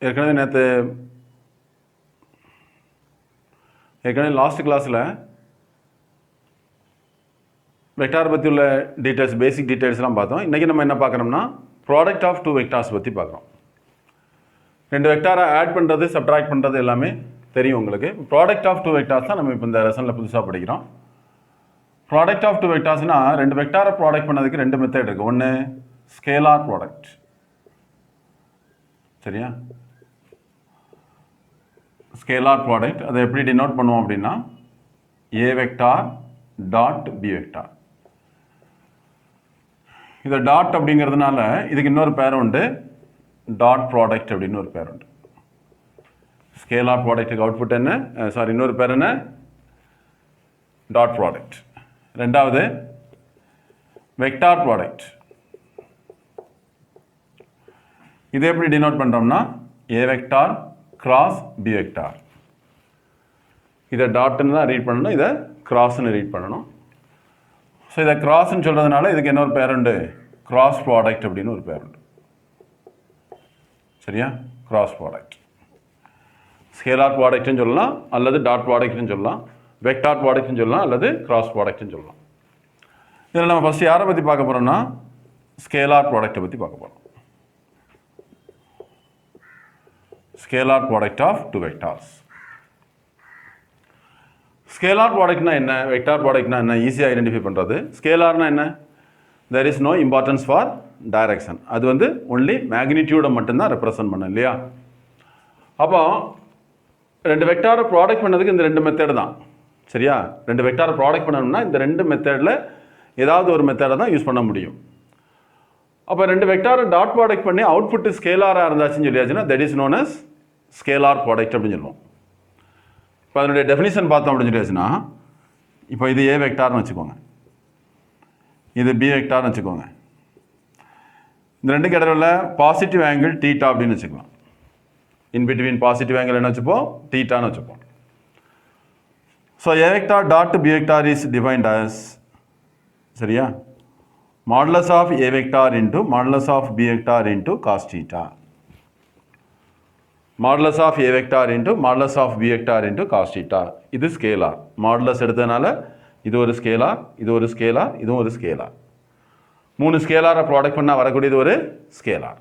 ஏற்கனவே லாஸ்ட் கிளாஸில் வெக்டார் பற்றி உள்ள டீட்டெயில்ஸ், பேசிக் டீட்டெயில்ஸ்லாம் பார்த்தோம். இன்றைக்கி நம்ம என்ன பார்க்குறோம்னா ப்ராடக்ட் ஆஃப் 2 வெக்டார்ஸ் பற்றி பார்க்குறோம். 2 வெக்டாரை ஆட் பண்ணுறது, சப்ட்ராக்ட் பண்ணுறது எல்லாமே தெரியும் உங்களுக்கு. ப்ராடக்ட் ஆஃப் 2 வெக்டார்ஸ் தான் நம்ம இப்போ இந்த லெசனில் புதுசாக படிக்கிறோம். ப்ராடக்ட் ஆஃப் 2 வெக்டார்ஸ்னால் 2 வெக்டாரை ப்ராடக்ட் பண்ணதுக்கு 2 மெத்தட் இருக்குது. ஒன்று ஸ்கேலார் ப்ராடக்ட், சரியா? ஸ்கேலார் ப்ராடக்ட் அதை எப்படி டினோட் பண்ணுவோம் அப்படின்னா ஏ வெக்டார் டாட் பி வெக்டார். இதை டாட் அப்படிங்கிறதுனால இதுக்கு இன்னொரு பேர் உண்டு, டாட் ப்ராடக்ட் அப்படின்னு ஒரு பேர் உண்டு. ஸ்கேலார் ப்ராடக்ட்டுக்கு அவுட்புட் என்ன, இன்னொரு பேர் என்ன, டாட் ப்ராடக்ட். ரெண்டாவது வெக்டார் ப்ராடக்ட். இதை எப்படி டினோட் பண்ணுறோம்னா ஏ வெக்டார் கிராஸ் பி வெக்டார். இதை டாட்னு தான் ரீட் பண்ணணும், இதை கிராஸ்ன்னு ரீட் பண்ணணும். ஸோ இதை கிராஸ்ன்னு சொல்கிறதுனால இதுக்கு என்ன ஒரு பேர் உண்டு, கிராஸ் ப்ராடக்ட் அப்படின்னு ஒரு பேர் உண்டு, சரியா? Cross product. ஸ்கேலார் ப்ராடக்ட்னு சொல்லலாம், அல்லது டாட் ப்ராடக்ட்னு சொல்லலாம், வெக்டார் ப்ராடக்ட்னு சொல்லலாம், அல்லது கிராஸ் ப்ராடக்ட்னு சொல்லலாம். இதில் நம்ம ஃபஸ்ட்டு யாரை பற்றி பார்க்க போகிறோம்னா ஸ்கேலார் ப்ராடக்டை பற்றி பார்க்க போகிறோம். Scalar product of 2 vectors. Scalar ப்ராடக்ட்னா என்ன, வெக்டார் ப்ராடக்ட்னா என்ன, ஈஸியாக ஐடென்டிஃபை பண்ணுறது. ஸ்கேலார்னா என்ன, there is no importance for direction. அது வந்து ஒன்லி மேக்னிடியூடை மட்டும்தான் ரெப்ரசன்ட் பண்ண, இல்லையா? அப்போ 2 வெக்டாரை ப்ராடக்ட் பண்ணதுக்கு இந்த 2 மெத்தட் தான், சரியா? 2 வெக்டாரை ப்ராடக்ட் பண்ணணும்னா இந்த 2 மெத்தடில் ஏதாவது ஒரு மெத்தடை தான் யூஸ் பண்ண முடியும். அப்போ 2 வெக்டாரை டாட் ப்ராடக்ட் பண்ணி அவுட்புட்டு ஸ்கேலாராக இருந்தாச்சுன்னு சொல்லியாச்சுன்னா that is known as scalar product அப்படின்னு சொல்லுவோம். இப்போ அதனுடைய டெஃபினிஷன் பார்த்தோம் அப்படின்னு சொல்லியாச்சுன்னா, இப்போ இது ஏ வெக்டார்னு வச்சுக்கோங்க, இது பி வெக்டார்னு வச்சுக்கோங்க. இந்த 2க்கு இடையில பாசிட்டிவ் ஆங்கிள் தீட்டா அப்படின்னு வச்சுக்கலாம். இன் பிட்வீன் பாசிட்டிவ் ஆங்கிள் என்ன வச்சுப்போம், தீட்டான்னு வச்சுப்போம். So A vector dot B vector is defined as, சரியா, modulus of A vector into modulus of B vector into cos theta. Modulus of A vector into modulus of B vector into cos theta. இது scalar. Modulus எடுத்ததுனால இது ஒரு scalar, இது ஒரு scalar, இதுவும் ஒரு scalar. 3 ஸ்கேலாரை product பண்ணால் வரக்கூடியது ஒரு ஸ்கேலார்.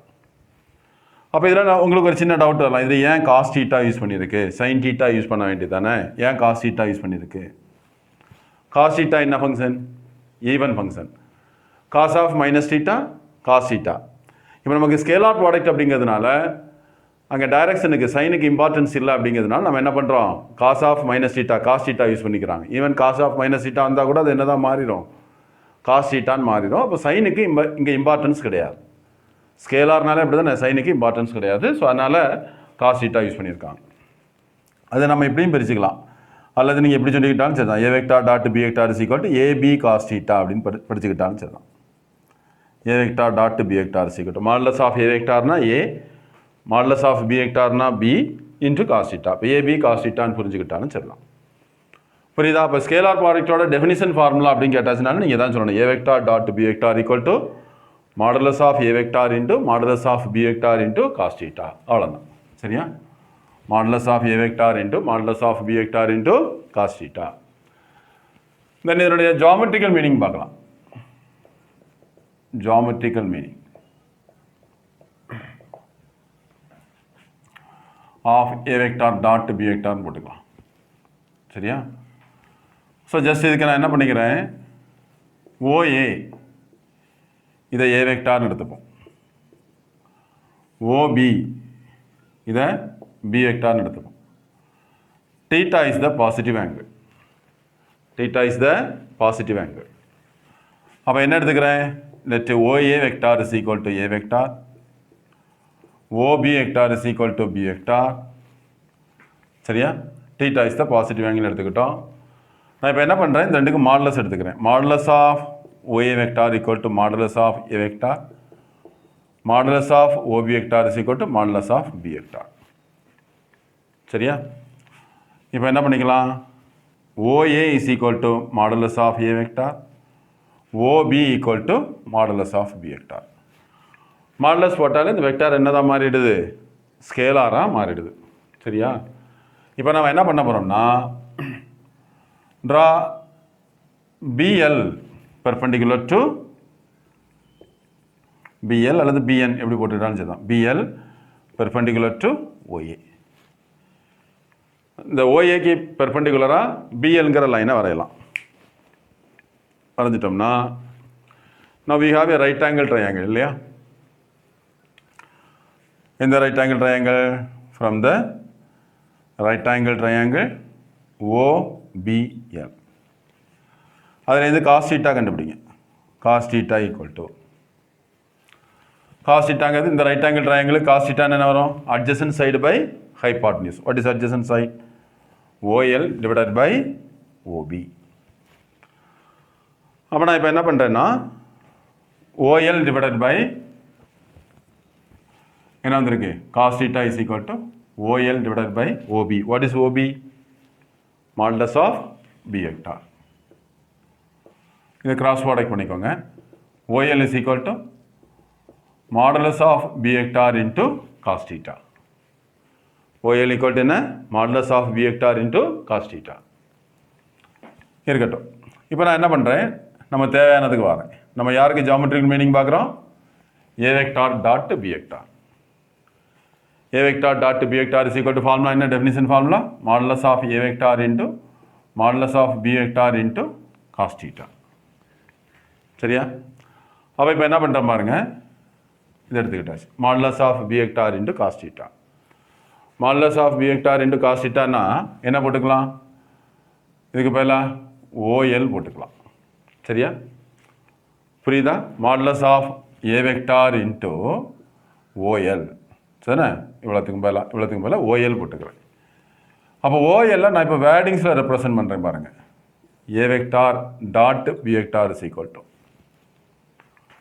அப்போ இதில் உங்களுக்கு ஒரு சின்ன டவுட் வரலாம், இது ஏன் காஸ் தீட்டா யூஸ் பண்ணியிருக்கு, சைன் தீட்டா யூஸ் பண்ண வேண்டியது தானே, ஏன் காஸ் தீட்டா யூஸ் பண்ணியிருக்கு? காஸ் தீட்டா என்ன function, even function. Cos of minus theta cos theta. இப்போ நமக்கு ஸ்கேலார் ப்ராடக்ட் அப்படிங்கிறதுனால அங்கே டைரக்ஷனுக்கு சைனுக்கு இம்பார்ட்டன்ஸ் இல்லை அப்படிங்கிறதுனால நம்ம என்ன பண்ணுறோம், cos of minus theta cos theta use பண்ணிக்கிறாங்க. Even cos of minus theta வந்தால் கூட அது என்ன தான் மாறிடும், காஸ் தீட்டான்னு மாறிடும். அப்போ சைனுக்கு இங்கே இம்பார்ட்டன்ஸ் கிடையாது. ஸ்கேலார்னால அப்படி தான், சைனுக்கு இம்பார்ட்டன்ஸ் கிடையாது. ஸோ அதனால் காஸ் தீட்டா யூஸ் பண்ணியிருக்காங்க. அதை நம்ம எப்படியும் பிரிச்சுக்கலாம், அல்லது நீங்கள் எப்படி சொல்லிக்கிட்டாலும் சரி தான். ஏ vector dot B vector is equal to AB cos theta அப்படின்னு படிச்சுக்கிட்டாலும் சரி தான். ஏ vector dot B vector is equal to modulus of A வெக்டார்னா ஏ, மாடுலஸ் ஆஃப் பி வெக்டார்னா பி இன்ட்டு காஸ் தீட்டா. இப்போ ஏபி காஸ் தீட்டான்னு புரிஞ்சுக்கிட்டாலும் சரிதான். புரியுதா? இப்போ ஸ்கேலார் ப்ராடக்டோட டெஃபினிஷன் ஃபார்முலா அப்படின்னு கேட்டாச்சுனாலும் நீங்கள் தான் சொல்லணும், ஏ vector dot B vector equal to modulus of A vector into modulus of B vector into cos theta. அவ்வளோதான், சரியா? Modulus of A vector into modulus of B vector into cos theta. Then இதனுடைய geometrical meaning பார்க்கலாம். Geometrical meaning of A vector dot B வெக்டார்னு போட்டுக்கலாம், சரியா? So just இதுக்கு நான் என்ன பண்ணிக்கிறேன், ஓஏ இதை ஏ வெக்டார்னு எடுத்துப்போம், ஓபி இதை பி வெக்டார்னு எடுத்துப்போம். Theta is the positive angle, theta is the positive angle. அப்போ என்ன எடுத்துக்கிறேன், let OA vector is equal to A vector, OB vector is equal to B vector, சரியா? theta is the positive angle எடுத்துக்கிட்டோம். நான் இப்போ என்ன பண்ணுறேன், இந்த ரெண்டுக்கு மாடுலஸ் எடுத்துக்கிறேன். Modulus of OA vector equal to modulus of A vector, modulus of OB vector is equal to modulus of B vector, சரியா? இப்போ என்ன பண்ணிக்கலாம், OA is equal to modulus of A vector, OB equal to modulus of B vector. Modulus போட்டாலே இந்த vector என்னதான் மாறிடுது, ஸ்கேலாராக மாறிடுது. சரியா? இப்போ நம்ம என்ன பண்ண போகிறோம்னா, draw BL perpendicular to BL அல்லது BN எப்படி போட்டுட்டாலும் சரிதான். BL perpendicular to OA. இந்த OAக்கு பெர்பெண்டிகுலராக BLங்கிற லைனை வரையலாம். வரைஞ்சிட்டோம்னா now we have a right angle triangle இல்லையா? இந்த right angle triangle from the right angle triangle OBL. அதில் cos theta கண்டுபிடிங்க. cos theta equal to cos thetaங்கிறது இந்த right angle triangle cos theta என்ன வரும்? adjacent side by hypotenuse. What is adjacent side? OL divided by OB. அப்போ நான் இப்போ என்ன பண்ணுறேன்னா OL divided by என்ன வந்திருக்கு? cos theta is equal to OL divided by OB. What is OB? Modulus of B vector. இதை cross product பண்ணிக்கோங்க. OL is equal to modulus of B vector into cos theta. OL equal to என்ன? Modulus of B vector into cos theta. இருக்கட்டும். இப்போ நான் என்ன பண்ணுறேன், நம்ம தேவையானதுக்கு வரேன். நம்ம யாருக்கு ஜியோமெட்ரிக்கல் மீனிங் பார்க்குறோம்? A vector dot B vector. A vector dot B vector is equal to formula என்ன definition formula? Modulus of A vector into modulus of B vector into cos theta. சரியா? அப்போ இப்போ என்ன பண்ணுறோம் பாருங்க, இதை எடுத்துக்கிட்டாச்சு. Modulus of B vector into cos theta. Modulus of B vector into cos theta னா என்ன போட்டுக்கலாம்? இதுக்கு பதிலாக OL போட்டுக்கலாம். சரியா? புரியுதா? Modulus of A vector into OL. சரிண்ணே? இவ்வளோத்துக்கும் பதிலாக OL போட்டுக்கிறேன். அப்போ OL நான் இப்போ வேர்டிங்ஸில் ரெப்ரசன்ட் பண்ணுறேன் பாருங்கள். A vector dot B vector is equal to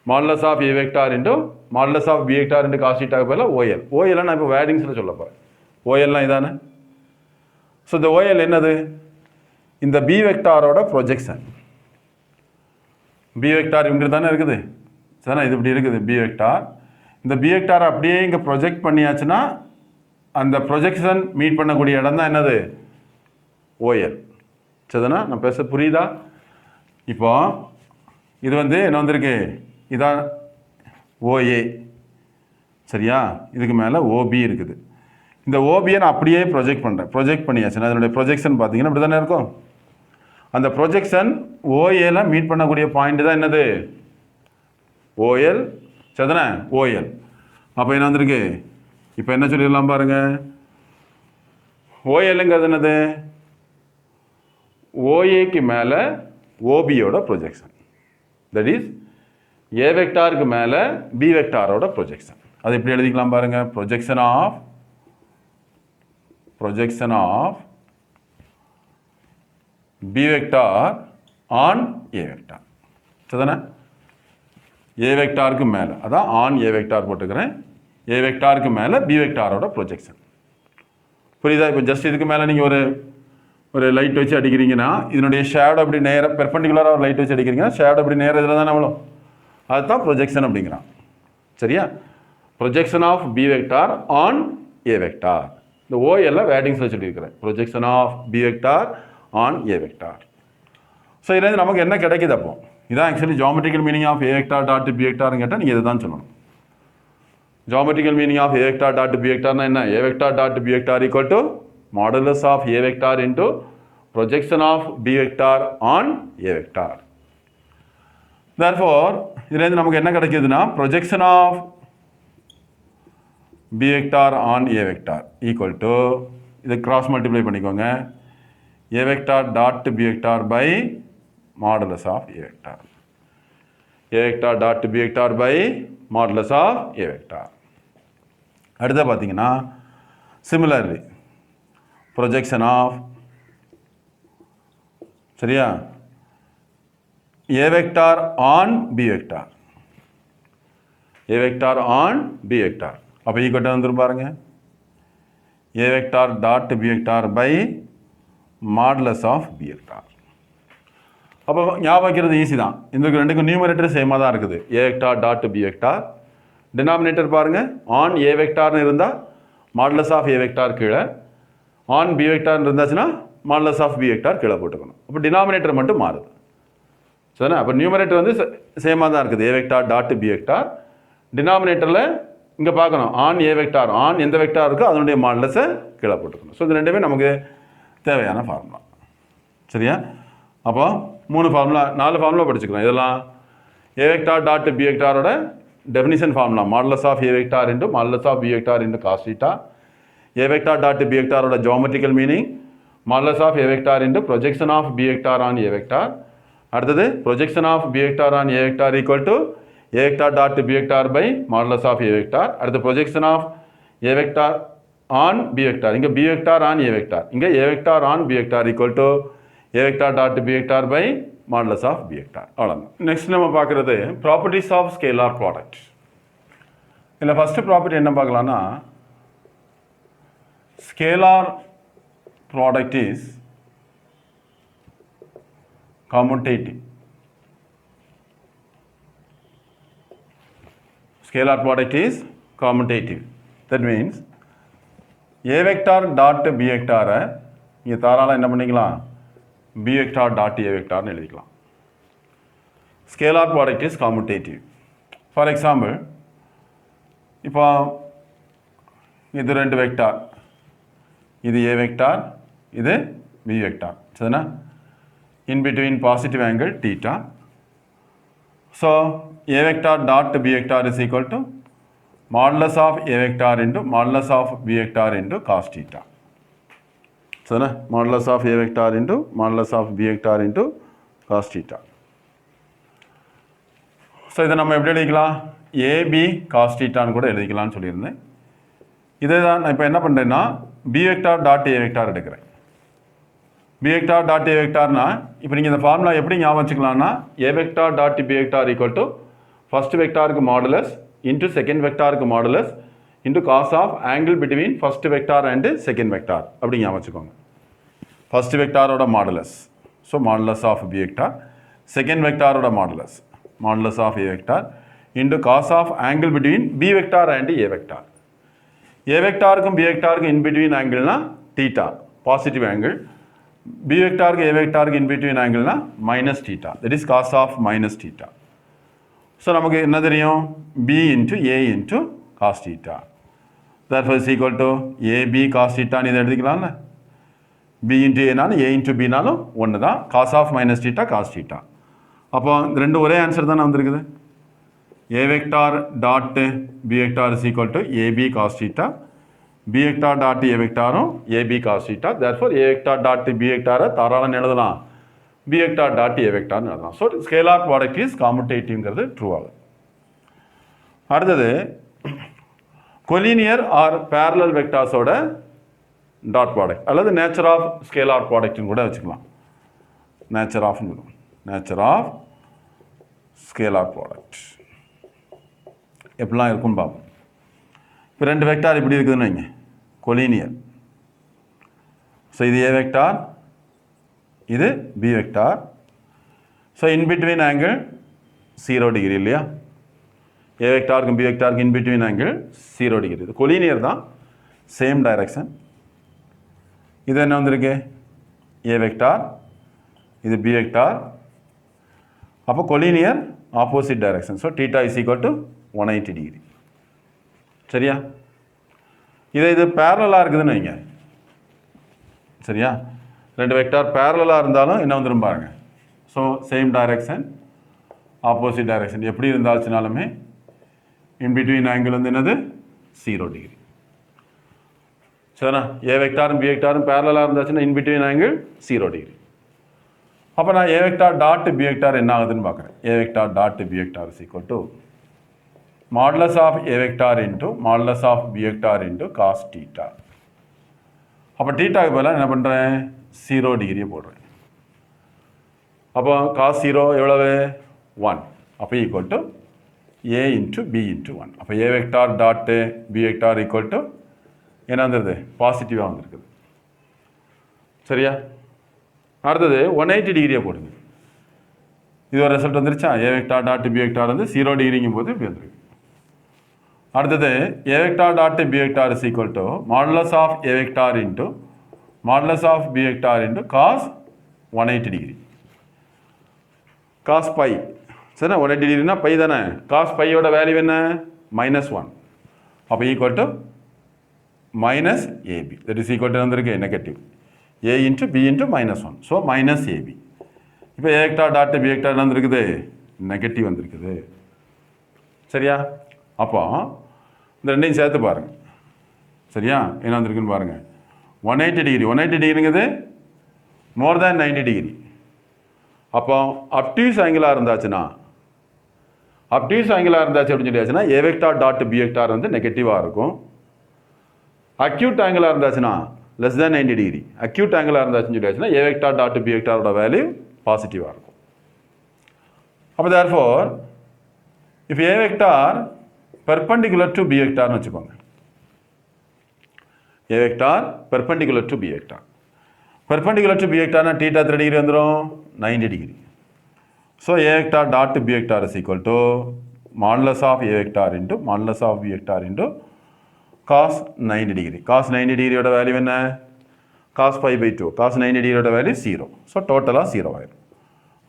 modulus of A vector into modulus of B vector into cos theta பதிலாக OL. OL நான் இப்போ வேர்டிங்ஸில் சொல்ல போகிறேன். OLலாம் இதானே? ஸோ இந்த OL என்னது? இந்த B வெக்டாரோட ப்ரொஜெக்ஷன். B வெக்டார் இப்படி தானே இருக்குது. சரிண்ணா? இது இப்படி இருக்குது B வெக்டார். இந்த B வெக்டாரை அப்படியே இங்கே ப்ரொஜெக்ட் பண்ணியாச்சுன்னா அந்த ப்ரொஜெக்ஷன் மீட் பண்ணக்கூடிய இடம் தான் என்னது? OL. சரிதானா? நான் பேச புரியுதா? இப்போ இது வந்து என்ன வந்திருக்கு? இதான் OA. சரியா? இதுக்கு மேலே OB இருக்குது. இந்த OBயை நான் அப்படியே ப்ரொஜெக்ட் பண்ணுறேன். ப்ரொஜெக்ட் பண்ணியாச்சுன்னா அதனுடைய ப்ரொஜெக்ஷன் பார்த்தீங்கன்னா இப்படி தானே இருக்கும். அந்த ப்ரொஜெக்ஷன் OAல மீட் பண்ணக்கூடிய பாயிண்ட் தான் என்னது? OL. சரிதானே? OL. அப்போ என்ன வந்திருக்கு? இப்போ என்ன சொல்லிடலாம் பாருங்க. OLங்கிறது என்னது? OAக்கு மேலே OBயோட ப்ரொஜெக்ஷன். தட் இஸ் A வெக்டாருக்கு மேலே B வெக்டாரோட ப்ரொஜெக்ஷன். அது எப்படி எழுதிக்கலாம் பாருங்க. Projection of B vector on A vector. சரிதானே? A வெக்டாருக்கு மேலே அதான் ஆன் A வெக்டார் போட்டுக்கிறேன். A வெக்டாருக்கு மேலே B வெக்டாரோட ப்ரொஜெக்ஷன். புரியுதா? இப்போ ஜஸ்ட் இதுக்கு மேலே நீங்கள் ஒரு லைட் வச்சு அடிக்கிறீங்கன்னா இதனுடைய ஷேடோ அப்படி நேராக பெர்பெண்டிகுலராக ஒரு லைட் வச்சு அடிக்கிறீங்கன்னா ஷேடோ அப்படி நேராக இதில் தானே அவ்வளோ. அதுதான் ப்ரொஜெக்ஷன் அப்படிங்கிறான். சரியா? Projection of B vector on A vector. இந்த OL வேர்டிங்ஸில் சொல்லியிருக்கிறேன். Projection of B vector on A vector. So இதுலேருந்து நமக்கு என்ன கிடைக்குது? அப்போ இதான் actually geometrical meaning of A vector dot B வெக்டார்னு கேட்டால் நீங்கள் இதை தான் சொல்லணும். Geometrical meaning of A vector dot B வெக்டார்னா என்ன? A vector dot B vector equal to modulus of A vector into projection of B vector on A vector. Therefore இதுலேருந்து நமக்கு என்ன கிடைக்குதுன்னா projection of B vector on A vector equal to இதை cross multiply பண்ணிக்கோங்க. A vector dot B vector by modulus of A vector. A vector dot B vector by modulus of A vector. அடுத்த பார்த்தீங்கன்னா similarly projection of சரியா A vector on B vector. A vector on B vector. அப்போ ஈக்குவல் வந்துரும் பாருங்க. A vector dot B vector by modulus of B vector. அப்போ ஞாபகம் வைக்கிறது ஈஸி தான். இந்த ரெண்டுக்கும் நியூமரேட்டர் சேமாக தான் இருக்குது. A vector dot B vector. Denominator பாருங்கள் ஆன் A வெக்டார்னு இருந்தால் மாடுலஸ் ஆஃப் ஏ வெக்டார் கீழே ஆன் பி வெக்டார் இருந்தாச்சுன்னா மாடுலஸ் ஆஃப் பி வெக்டார் கீழே போட்டுக்கணும். அப்போ டினாமினேட்டர் மட்டும் மாறுது. சரிண்ணா? அப்போ நியூமரேட்டர் வந்து சேமாக தான் இருக்குது, ஏ வெக்டார் டாட் பி வெக்டார். டினாமினேட்டரில் இங்கே பார்க்கணும் ஆன் ஏ வெக்டார், ஆன் எந்த வெக்டார் இருக்கோ அதனுடைய மாடுலஸை கீழே போட்டுக்கணும். ஸோ இது ரெண்டுமே நமக்கு தேவையான ஃபார்முலா. சரியா? அப்போ 4 ஃபார்முலா படிச்சுக்கலாம். இதெல்லாம் ஏ வெக்டார் டாட் பி வெக்டாரோட definition formula, modulus of A vector into modulus of B vector into cos theta. A vector dot B வெக்டாரோட geometrical meaning modulus of A vector into projection of B vector on A vector. அடுத்தது projection of B vector on A vector equal to A vector dot B vector by modulus of A vector. அடுத்து projection of A vector on B vector, இங்கே B vector on A vector, இங்கே A vector on B vector equal to A vector dot B vector by modulus of B vector. அவ்வளோதான். Next நம்ம பார்க்குறது properties of scalar product. இதில் first property என்ன பார்க்கலான்னா, scalar product is commutative. Scalar product is commutative. That means A vector dot B vector இங்கே தாராளம் என்ன பண்ணிக்கலாம், B vector dot A vector எழுதிக்கலாம். Scalar product is commutative. For example, இப்போ இது 2 வெக்டார், இது A vector, இது B vector. சரினா? In between positive angle theta. So A vector dot B vector is equal to modulus of A vector into modulus of B vector into cos theta. So modulus of A vector into modulus of B vector into cos theta. So இதை நம்ம எப்படி எழுதிக்கலாம், AB cos theta கூட எழுதிக்கலாம்னு சொல்லியிருந்தேன். இதை தான் நான் இப்போ என்ன பண்ணுறேன்னா B vector dot A vector எடுக்கிறேன். B vector dot A vectorனா இப்போ நீங்கள் இந்த ஃபார்முலா எப்படி ஞாபகம் வச்சுக்கலாம்னா, A vector dot B vector equal to first வெக்டாருக்கு மாடுலஸ் இன்ட்டு செகண்ட் வெக்டாருக்கு modulus into cos of angle between first vector and second vector அப்படி ஞாபகம் வச்சுக்கோங்க. ஃபர்ஸ்ட் வெக்டாரோட modulus, so modulus of B vector, second வெக்டாரோட modulus modulus of A vector into cos of angle between B vector and A vector. A vectorக்கும் B vectorக்கும் in between ஆங்கிள்னா theta, positive angle. B vectorக்கு A vectorக்கு in between angle na minus theta, that is cos of minus theta. So நமக்கு என்ன தெரியும், B into A into cos theta, therefore is equal to AB cos theta நீ இதை எடுத்துக்கலாம்ல. B into A நாலும் A into B நாலும் ஒன்று தான், cos of minus theta cos theta. அப்போ ரெண்டு ஒரே ஆன்சர் தானே வந்திருக்குது. A vector dot B vector is equal to AB cos theta, B vector dot A vectoரும் AB cos theta. Therefore A vector dot B vector தாராளம் எழுதலாம், B vector dot A vector எழுதலாம். So scalar product is commutative true ஆகும். அடுத்தது collinear or parallel vectors ஓட dot product அல்லது nature of scalar ப்ராடக்ட்னு கூட வச்சுக்கலாம். Nature of scalar product எப்படிலாம் இருக்குன்னு பார்ப்போம். இப்போ 2 வெக்டார் இப்படி இருக்குதுன்னு வைங்க, கொலீனியர். ஸோ இது A வெக்டார், இது B vector. So in between angle 0 degree இல்லையா, A வெக்டாருக்கும் B வெக்டாருக்கும் இன்பிட்வீன் ஆங்கிள் 0 டிகிரி. இது கொலீனியர் தான், சேம் டைரக்ஷன். இது என்ன வந்திருக்கு, A வெக்டார், இது B வெக்டார். அப்போ collinear opposite direction. So θ is equal to 180 degree. சரியா? இது பேரலாக இருக்குதுன்னு வைங்க. சரியா? 2 வெக்டார் பேரலாக இருந்தாலும் என்ன வந்துடும் பாருங்க. So same direction opposite direction எப்படி இருந்தாச்சுனாலுமே இன்பிட்வீன் ஆங்கிள் வந்து என்னது 0 டிகிரி. சரிண்ணா? A வெக்டாரும் B வெக்டாரும் பேரலாக இருந்தாச்சுன்னா இன்பிட்வீன் ஆங்கிள் 0 டிகிரி. அப்போ நான் A vector dot B vector என்ன ஆகுதுன்னு பார்க்குறேன். A vector dot B vector is equal to modulus of A vector into modulus of B vector into cos theta. அப்போ தீட்டாக்கு பதிலாக என்ன பண்ணுறேன், 0 டிகிரியை போடுறேன். அப்போ cos 0 எவ்வளவு 1, அப்போ equal to A into B into 1. அப்போ A vector dot B vector equal to என்ன வந்துடுது, பாசிட்டிவாக வந்துருக்குது. சரியா? அடுத்தது 180 டிகிரியை போடுங்க. இது ஒரு ரிசல்ட் வந்துருச்சா, A vector dot B vector வந்து 0 டிகிரிங்கும் போது இப்படி வந்துருக்கு. அடுத்தது a vector dot b vector is equal to modulus of a vector into modulus of b vector into cos 180 degree. cos pi சரிண்ணா 180 டிகிரினா பை தானே. cos பையோட வேல்யூ என்ன -1. அப்போ equal to minus AB that is equal to வந்திருக்கு negative a into B into -1 so minus AB. இப்போ a vector dot b vector என்ன வந்திருக்குது நெகட்டிவ் வந்திருக்குது சரியா. அப்போ இந்த ரெண்டையும் சேர்த்து பாருங்கள் சரியா என்ன வந்திருக்குன்னு பாருங்கள் 180 டிகிரி 180 டிகிரிங்கிறது மோர் தேன் 90 டிகிரி. அப்போ அப்டியூஸ் ஆங்கிளாக இருந்தாச்சுன்னா அப்டியூஸ் ஆங்கிளாக இருந்தாச்சு அப்படின்னு சொல்லியாச்சுன்னா a vector dot b vector வந்து நெகட்டிவாக இருக்கும். அக்யூட் ஆங்கிளாக இருந்தாச்சுன்னா லெஸ் தேன் 90 டிகிரி அக்யூட் ஆங்கிளாக இருந்தாச்சுன்னு சொல்லியாச்சுன்னா a வெக்டார் டாட் b வெக்டாரோட வேல்யூ பாசிட்டிவாக இருக்கும். அப்போ therefore if a vector perpendicular to b வெக்டார்னு வச்சுக்கோங்க. a vector perpendicular to b vector perpendicular to b வெக்டார்னா θ 3 டிகிரி வந்துடும் 90 degree. So a vector dot b vector is equal to modulus of a vector into modulus of b vector into cos 90 degree. cos 90 டிகிரியோட value என்ன cos pi by 2 cos 90 டிகிரியோட value 0. So டோட்டலாக 0 ஆயிடும்.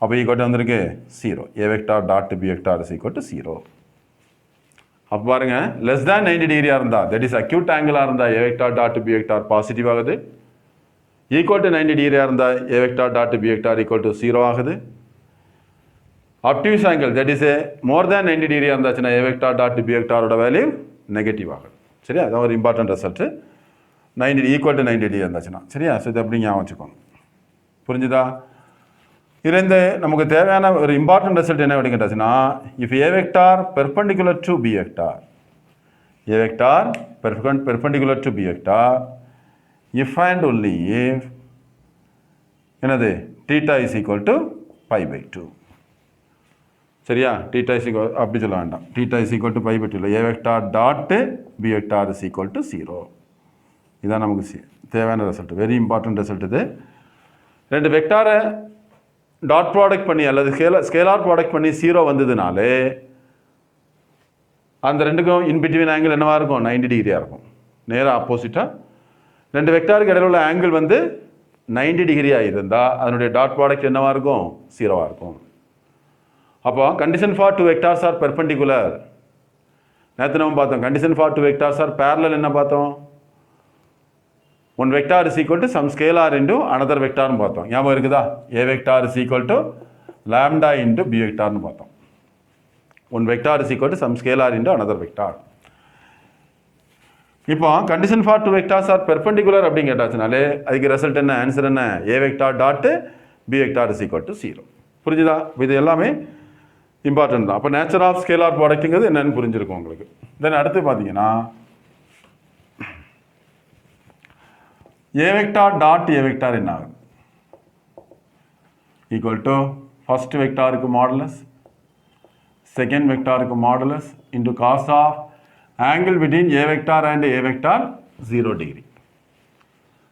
அப்போ equal வந்திருக்கு 0 a vector dot b vector is equal to 0. அப்போ பாருங்க less than 90 டிகிரியாக இருந்தால் தட் இஸ் அக்யூட் ஆங்கிளாக இருந்தால் a vector dot b vector positive ஆகுது. ஈக்குவல் டு 90 டிகிரியாக இருந்தால் a vector dot b vector equal to 0 ஆகுது. Obtuse angle that is more than 90 டிகிரியாக இருந்தாச்சுன்னா a வெக்டார் டாட் b வெக்டாரோட வேல்யூ நெகட்டிவ் ஆகுது சரியா. அதான் ஒரு important result 90 equal to 90 degree இருந்தாச்சுன்னா சரியா. ஸோ இது அப்படி ஞாபகம் வச்சுக்கோங்க புரிஞ்சுதா. இதுலேருந்து நமக்கு தேவையான ஒரு இம்பார்ட்டன்ட் ரிசல்ட் என்ன அப்படின்னு கேட்டாச்சுன்னா if a vector perpendicular to b vector a vector perpendicular to b vector if and only if என்னது θ is equal to pi by 2 சரியா. θ is equal அப்படி சொல்ல வேண்டாம் θ is equal to pi by 2 a vector dot b vector is equal to 0. இதான் நமக்கு தேவையான result very important result. இது ரெண்டு வெக்டாரை டாட் ப்ராடக்ட் பண்ணி அல்லது ஸ்கேலார் ப்ராடக்ட் பண்ணி 0 வந்ததுனாலே அந்த ரெண்டுக்கும் இன்பிட்வீன் ஆங்கிள் என்னவாக இருக்கும் 90 டிகிரியாக இருக்கும். நேராக ஆப்போசிட்டாக ரெண்டு வெக்டாருக்கு இடையில உள்ள ஆங்கிள் வந்து 90 டிகிரியாக இருந்தால் அதனுடைய டாட் ப்ராடக்ட் என்னவாக இருக்கும் 0வாக இருக்கும். அப்போ condition for two vectors are perpendicular நேற்று நம்ம பார்த்தோம். Condition for two vectors are parallel என்ன பார்த்தோம் one vector is equal to some scalar into another வெக்டார்னு பார்த்தோம். ஞாபகம் இருக்குதா a vector is equal to lambda into b வெக்டார்னு பார்த்தோம். One vector is equal to some scalar into another vector. இப்போ condition for two vectors are perpendicular அப்படின்னு கேட்டாச்சுனாலே அதுக்கு ரிசல்ட் என்ன ஆன்சர் என்ன a vector dot b vector is equal to 0. புரிஞ்சுதா. இது எல்லாமே இம்பார்ட்டன்ட் தான். அப்போ நேச்சர் ஆஃப் ஸ்கேலார் ப்ராடக்ட்டுங்கிறது என்னன்னு புரிஞ்சிருக்கும் உங்களுக்கு. தென் அடுத்து பார்த்தீங்கன்னா a vector dot a vector என்ன ஆகுது ஈக்குவல் டு ஃபர்ஸ்ட் வெக்டாருக்கு மாடுலஸ் செகண்ட் வெக்டாருக்கு modulus into cos of angle between a vector and a vector 0 degree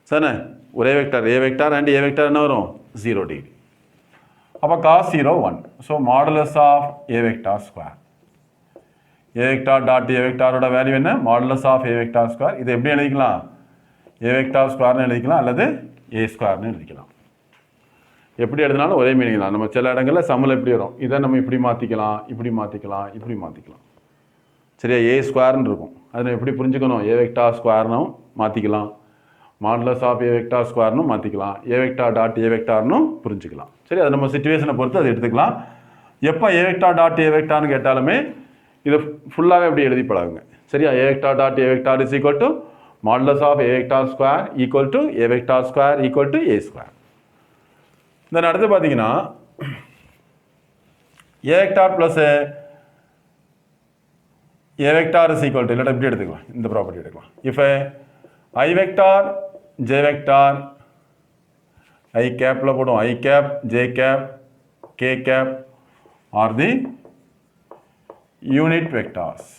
சரிண்ணே. ஒரே vector a vector and a vector என்ன வரும் 0 டிகிரி. அப்போ cos 0 1 so modulus of a vector square a vector dot a வெக்டாரோட value என்ன modulus of a vector square. இது எப்படி எழுதிக்கலாம் a வெக்டார் ஸ்கொயர்னு எழுதிக்கலாம் அல்லது a ஸ்கொயர்னு எழுதிக்கலாம். எப்படி எழுதினாலும் ஒரே மீனிங் தான். நம்ம சில இடங்களில் சம்மில் எப்படி வரும் இதை நம்ம இப்படி மாற்றிக்கலாம் இப்படி மாற்றிக்கலாம் இப்படி மாற்றிக்கலாம் சரியா. a ஸ்கொயர்னு இருக்கும் அதை எப்படி புரிஞ்சுக்கணும் a வெக்டார் ஸ்கொயர்னும் மாற்றிக்கலாம் மாடுலஸ் ஆஃப் a வெக்டார் ஸ்கொயர்னும் மாற்றிக்கலாம் a வெக்டார் டாட் a வெக்டார்னும் புரிஞ்சுக்கலாம் சரி. அது நம்ம சிச்சுவேஷனை பொறுத்து அதை எடுத்துக்கலாம். எப்போ a வெக்டார் டாட் a வெக்டார்னு கேட்டாலுமே இதை ஃபுல்லாகவே எப்படி எழுதி பழகுங்க சரியா. a vector dot a vector is equal to modulus of a vector square equal to a vector square equal to a square. Then அடுத்து பார்த்தீங்கன்னா a vector plus a vector is equal to இல்லாட்ட எப்படி எடுத்துக்கலாம் இந்த property எடுக்கலாம். If i vector j vector i கேப்பில் போடும் i cap j cap k cap are the unit vectors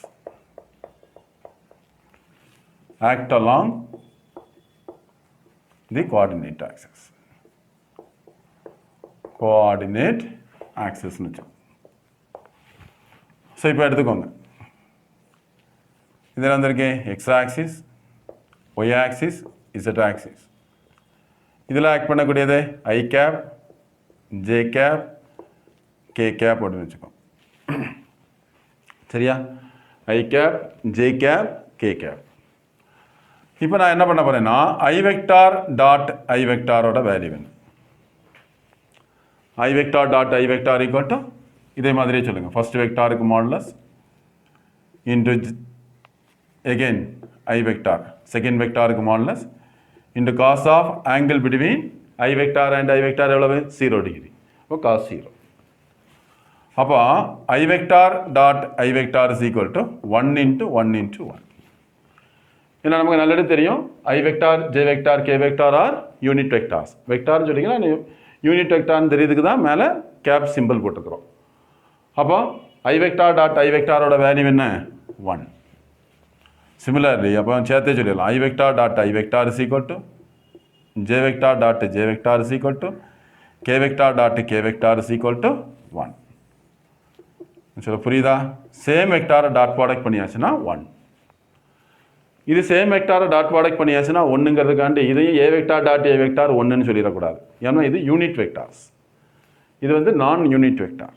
act along the coordinate axis. Coordinate axis. So இப்போ எடுத்துக்கோங்க இதில் வந்திருக்கு x axis, y axis, z axis. இதில் act பண்ணக்கூடியது i cap, j cap, k cap அப்படின்னு வச்சுக்கோ. சரியா? I cap, j cap, k cap. இப்போ நான் என்ன பண்ண போறேன்னா ஐ வெக்டார் டாட் ஐ வெக்டாரோட வேல்யூ என்ன? I vector dot i vector equal to இதே மாதிரியே சொல்லுங்கள். ஃபர்ஸ்ட் வெக்டாருக்கு modulus into again I vector, second வெக்டாருக்கு modulus into cos of angle between i vector and i vector எவ்வளவு? 0 டிகிரி. இப்போ cos 0. அப்போ i vector dot i vector is equal to 1 into 1 into 1. ஏன்னா நமக்கு நல்லது தெரியும் i vector, j vector, k vector are unit vectors. வெக்டார்னு சொல்லிங்கன்னா unit வெக்டார்னு தெரியுதுக்கு தான் மேலே கேப் சிம்பிள் போட்டுக்கிறோம். அப்போ ஐ வெக்டார் டாட் ஐ வெக்டாரோட வேல்யூ என்ன? 1. சிமிலர்லி அப்போ சேர்த்தே சொல்லிடலாம் ஐ vector dot i vector is equal to J vector dot j vector is equal to K vector dot k vector is equal to 1. சொல்ல புரியுதா? Same வெக்டாரை டாட் ப்ராடக்ட் பண்ணியாச்சுன்னா 1. இது சேம் வெக்டாரை டாட் ப்ராடக்ட் பண்ணியாச்சுன்னா 1ங்கிறதுக்காண்டி இதையும் ஏ வெக்டார் டாட் ஏ வெக்டார் 1ன்னு சொல்லிடக்கூடாது. ஏன்னா இது யூனிட் வெக்டார்ஸ், இது வந்து நான் யூனிட் வெக்டார்.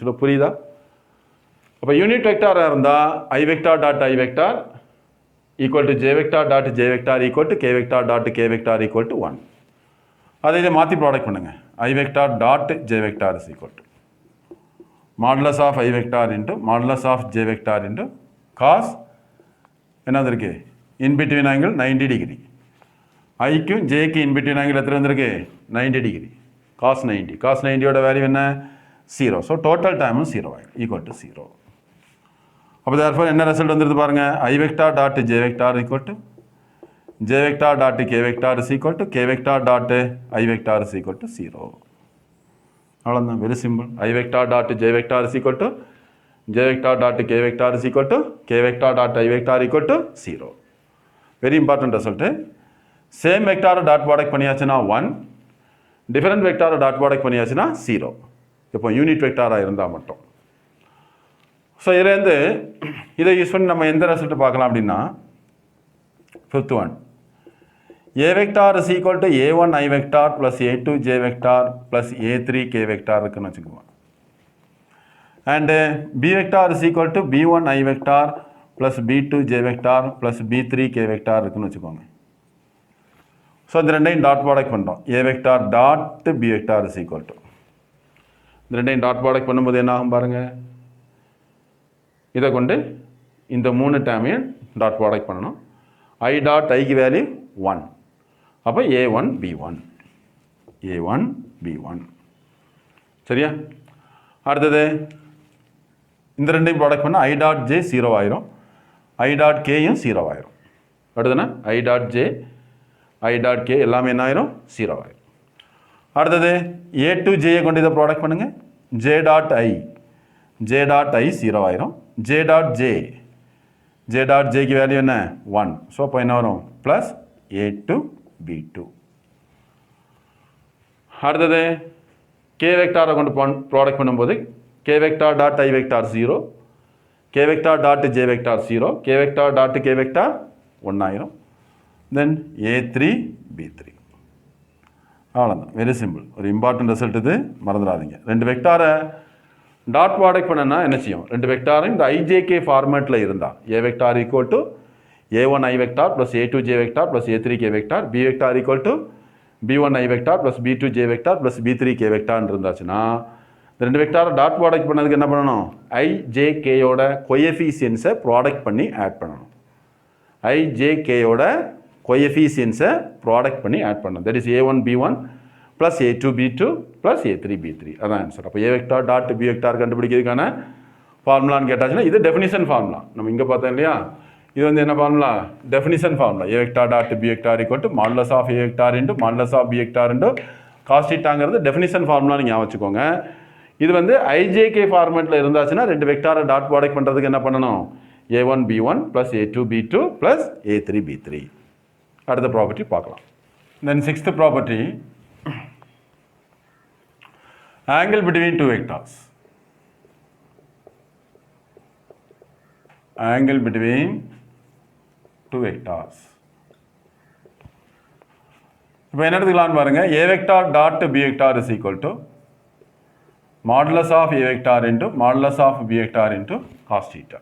சொல்ல புரியுதா? அப்போ யூனிட் வெக்டாராக இருந்தால் i vector dot i vector equal to J vector dot j vector equal to K vector dot k vector equal to 1. அதை இதை மாற்றி ப்ராடக்ட் பண்ணுங்கள். I vector dot j vector is equal to modulus of i vector into modulus of j vector into cos என்னது இருக்கு? In between angle 90 degree. ஐக்கும் ஜேக்கு in between angle எத்தனை வந்திருக்கு? 90 டிகிரி. காஸ் 90. காஸ் 90யோட வேல்யூ என்ன? 0. ஸோ டோட்டல் டைமும் 0 ஆகிடும், ஈக்குவல் டு 0. அப்போ தேர்ஃபோர் என்ன ரிசல்ட் வந்துருது பாருங்கள். I vector dot j vector equal to J vector dot k vector is equal to K vector dot i vector is equal to 0. அவ்வளோதான், very simple. I vector dot j vector is equal to J vector dot k vector is equal to K vector dot i vector equal to 0. Very important result. Same வெக்டாரை dot product பண்ணியாச்சுன்னா 1, different வெக்டாரை dot product பண்ணியாச்சுன்னா 0. இப்போ unit வெக்டாராக இருந்தால் மட்டும். So இதுலேருந்து இதை யூஸ் பண்ணி நம்ம எந்த ரிசல்ட்டு பார்க்கலாம் அப்படின்னா 5th one a vector is equal to a1 i vector plus a2 j vector plus a3 k vector இருக்குன்னு வச்சுக்குவோம். And B vector is equal to b1 i vector plus b2 j vector plus b3 k vector இருக்குன்னு வச்சுக்கோங்க. So இந்த ரெண்டையும் dot product பண்ணுறோம். A vector dot B vector is equal to இந்த ரெண்டையும் dot product பண்ணும்போது என்ன ஆகும் பாருங்கள். இதை கொண்டு இந்த 3 டேமையும் டாட் ப்ராடக்ட் பண்ணணும். ஐ டாட் ஐக்கு வேல்யூ 1. அப்போ a1 b1 a1 b1. சரியா? அடுத்தது இந்த ரெண்டையும் ப்ராடக்ட் பண்ணால் ஐ டாட் ஜே 0 ஆயிரும், ஐ டாட் கேயும் 0 ஆயிரும். அடுத்ததுன்னா i dot j i dot k எல்லாமே என்ன ஆயிரும்? 0 ஆயிரும். அடுத்தது a2 ஜேயை கொண்டு இதை ப்ராடக்ட் பண்ணுங்கள். ஜே டாட் ஐ 0 ஆயிரும். ஜே டாட் ஜேக்கு வேல்யூ என்ன? 1. ஸோ அப்போ என்ன வரும்? Plus a2 b2. அடுத்தது கே வெக்டாரை கொண்டு ப்ராடக்ட் பண்ணும்போது K vector dot i vector 0, K vector dot j vector 0, K vector dot k vector 1 ஆயிரும். தென் a3 b3. அவ்வளோதான், வெரி சிம்பிள். ஒரு இம்பார்ட்டன்ட் ரிசல்ட் இது, மறந்துடாதீங்க. 2 வெக்டாரை டாட் ப்ராடக்ட் பண்ணனா என்ன செய்யும்? 2 வெக்டாரும் இந்த ஐஜேகே ஃபார்மேட்டில் இருந்தால் a vector equal to a1 i vector plus a2 j vector plus a3 k vector, B vector equal to b1 i vector plus b2 j vector plus b3 k வெக்டார்னு இருந்தாச்சுன்னா இந்த 2 வெக்டாரை டாட் ப்ராடக்ட் பண்ணதுக்கு என்ன பண்ணணும்? ஐஜேகேயோட கோஎஃபிஷியன்ஸை product பண்ணி add பண்ணணும். ஐஜேகேயோட கோஎஃபிஷியன்ஸை product பண்ணி ஆட் பண்ணணும். That is a1 b1 plus a2 b2 plus a3 b3. அதான் ஆன்சர். அப்போ A vector dot B vector கண்டுபிடிக்கிறதுக்கான ஃபார்முலான்னு கேட்டாச்சுன்னா இது டெஃபினிஷன் ஃபார்முலா. நம்ம இங்கே பார்த்தோம் இல்லையா? இது வந்து என்ன formula? Definition formula. A vector dot B vector equal to modulus of A vector into modulus of B vector into cos தீட்டாங்கிறது டெஃபினிஷன் ஃபார்முலான்னு ஞாபகம் வச்சுக்கோங்க. இது வந்து ஐஜேகே ஃபார்மேட்டில் இருந்தாச்சுன்னா 2 வெக்டாரை டாட் ப்ராடக்ட் பண்ணுறதுக்கு என்ன பண்ணணும்? a1 b1 plus a2 b2 plus a3 b3. அடுத்த ப்ராப்பர்ட்டி பார்க்கலாம். தென் 6th property, angle between 2 vectors. Angle between 2 vectors. இப்போ என்ன எடுத்துக்கலாம்னு பாருங்க, a vector dot b vector is equal to modulus of a vector into modulus of b vector into cos theta.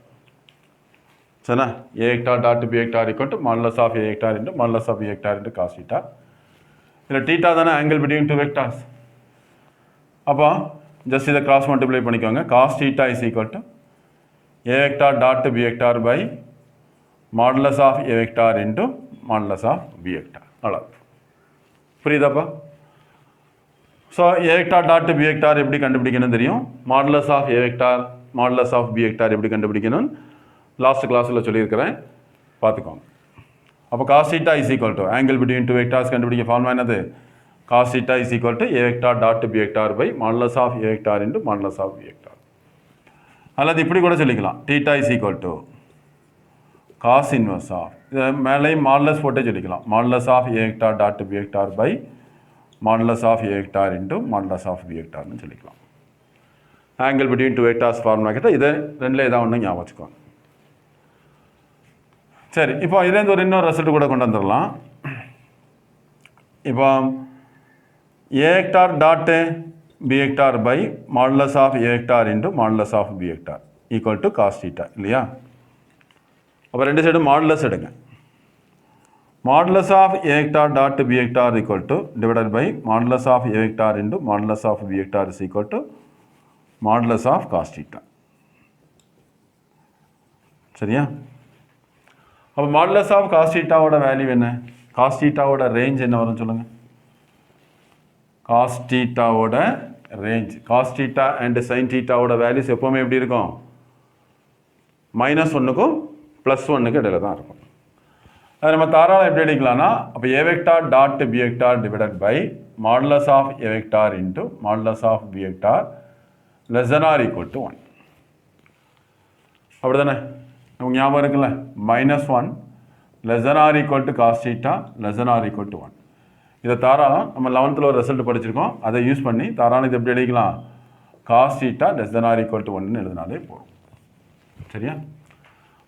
சரிண்ணா, a vector dot b vector equal to modulus of a vector into modulus of b vector into cos theta. இதில் theta தானே angle between two vectors. அப்போ just இதை cross multiply பண்ணிக்கோங்க. cos theta is equal to a vector dot b vector by modulus of a vector into modulus of b vector. அவ்வளோ புரியுதாப்பா? So a vector dot b vector எப்படி கண்டுபிடிக்கணும்னு தெரியும். modulus of a vector modulus of b vector எப்படி கண்டுபிடிக்கணும்னு last கிளாஸில் சொல்லியிருக்கிறேன், பார்த்துக்கோங்க. அப்போ cos theta is equal to angle between two vectors கண்டுபிடிக்க ஃபார்முலா என்னது? cos theta is equal to a vector dot b vector by modulus of a vector into modulus of b vector. அல்லது இப்படி கூட சொல்லிக்கலாம், theta is equal to cos inverse of, இதை மேலேயும் modulus போட்டே சொல்லிக்கலாம், modulus of a vector dot b vector by modulus of a vector into modulus of b vectorனு சொல்லிக்கலாம். Angle between two vectors formula கிட்ட இதை ரெண்டில் ஏதாவது ஒன்று ஞாபகம் வச்சுக்கோங்க. சரி, இப்போ இதுலேருந்து ஒரு இன்னொரு ரிசல்ட் கூட கொண்டு வந்துடலாம். இப்போ a vector dot b vector by modulus of a vector into modulus of b vector equal to cos theta இல்லையா? அப்போ ரெண்டு சைடும் மாடுலஸ் எடுங்க. Modulus of a vector dot b vector equal to divided by modulus of a vector into modulus of b vector is equal to modulus of cos theta. சரியா? அப்போ modulus of cos தீட்டாவோட value என்ன? Cos தீட்டாவோட range என்ன வரும் சொல்லுங்கள். Cos தீட்டாவோட range, cos theta and sine தீட்டாவோட வேல்யூஸ் எப்போவுமே எப்படி இருக்கும்? -1க்கும் +1க்கு இடையில தான் இருக்கும். அது நம்ம தாராளம் எப்படி எடுக்கலாம்னா, அப்போ a vector dot b vector divided by modulus of a vector into modulus of b vector less than or equal to 1. அப்படி தானே நமக்கு ஞாபகம் இருக்குல்ல, -1 less than or equal to cos theta less than or equal to 1. இதை தாராளம் நம்ம 11th ஒரு result படிச்சிருக்கோம், அதை யூஸ் பண்ணி தாராளம் இது எப்படி எழுதிக்கலாம், cos theta less than or equal to 1ன்னு எழுதினாலே போதும். சரியா?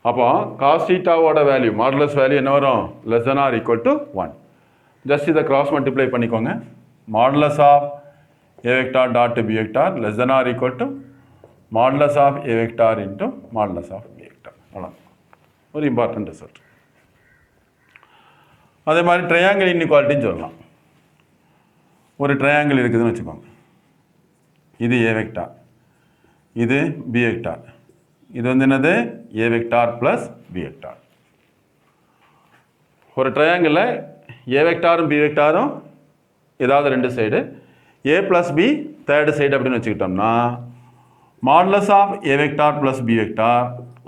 அப்போ cos thetaவோட வேல்யூ மாடுலஸ் வேல்யூ என்ன வரும்? less than or equal to 1. Just இதை கிராஸ் மல்டிப்ளை பண்ணிக்கோங்க. Modulus of a vector dot b vector less than or equal to modulus of a vector into modulus of b vector. அவ்வளோ ஒரு important result. அதே மாதிரி triangle இன்இக்வாலிட்டின்னு சொல்லலாம். ஒரு triangle இருக்குதுன்னு வச்சுக்கோங்க. இது a vector, இது b vector, இது வந்து என்னது? a vector plus b vector. ஒரு ட்ரையாங்கிளில் a vectorம் b vectorம் ஏதாவது ரெண்டு side, a plus b third side அப்படின்னு வச்சுக்கிட்டோம்னா modulus of a vector plus b vector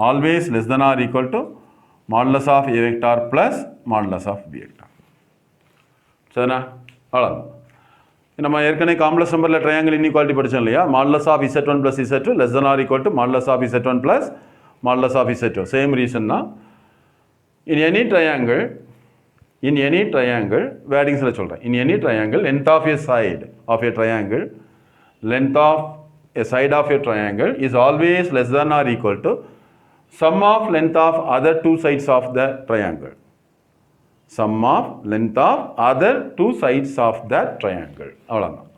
always less than or equal to modulus of a vector plus modulus of b vector. சரிண்ணா? அவ்வளோ நம்ம ஏற்கனவே complex நம்பரில் triangle inequality படித்தோம் இல்லையா? Modulus of z1 plus z2 less than or equal to modulus of z1 plus modulus of z2. Same reason தான். in any triangle வேர்டிங்ஸில் சொல்கிறேன், in any triangle length of a side of a triangle is always less than or equal to sum of length of other two sides of the triangle. Sum of length of other two sides of that triangle. அவ்வளோதான்.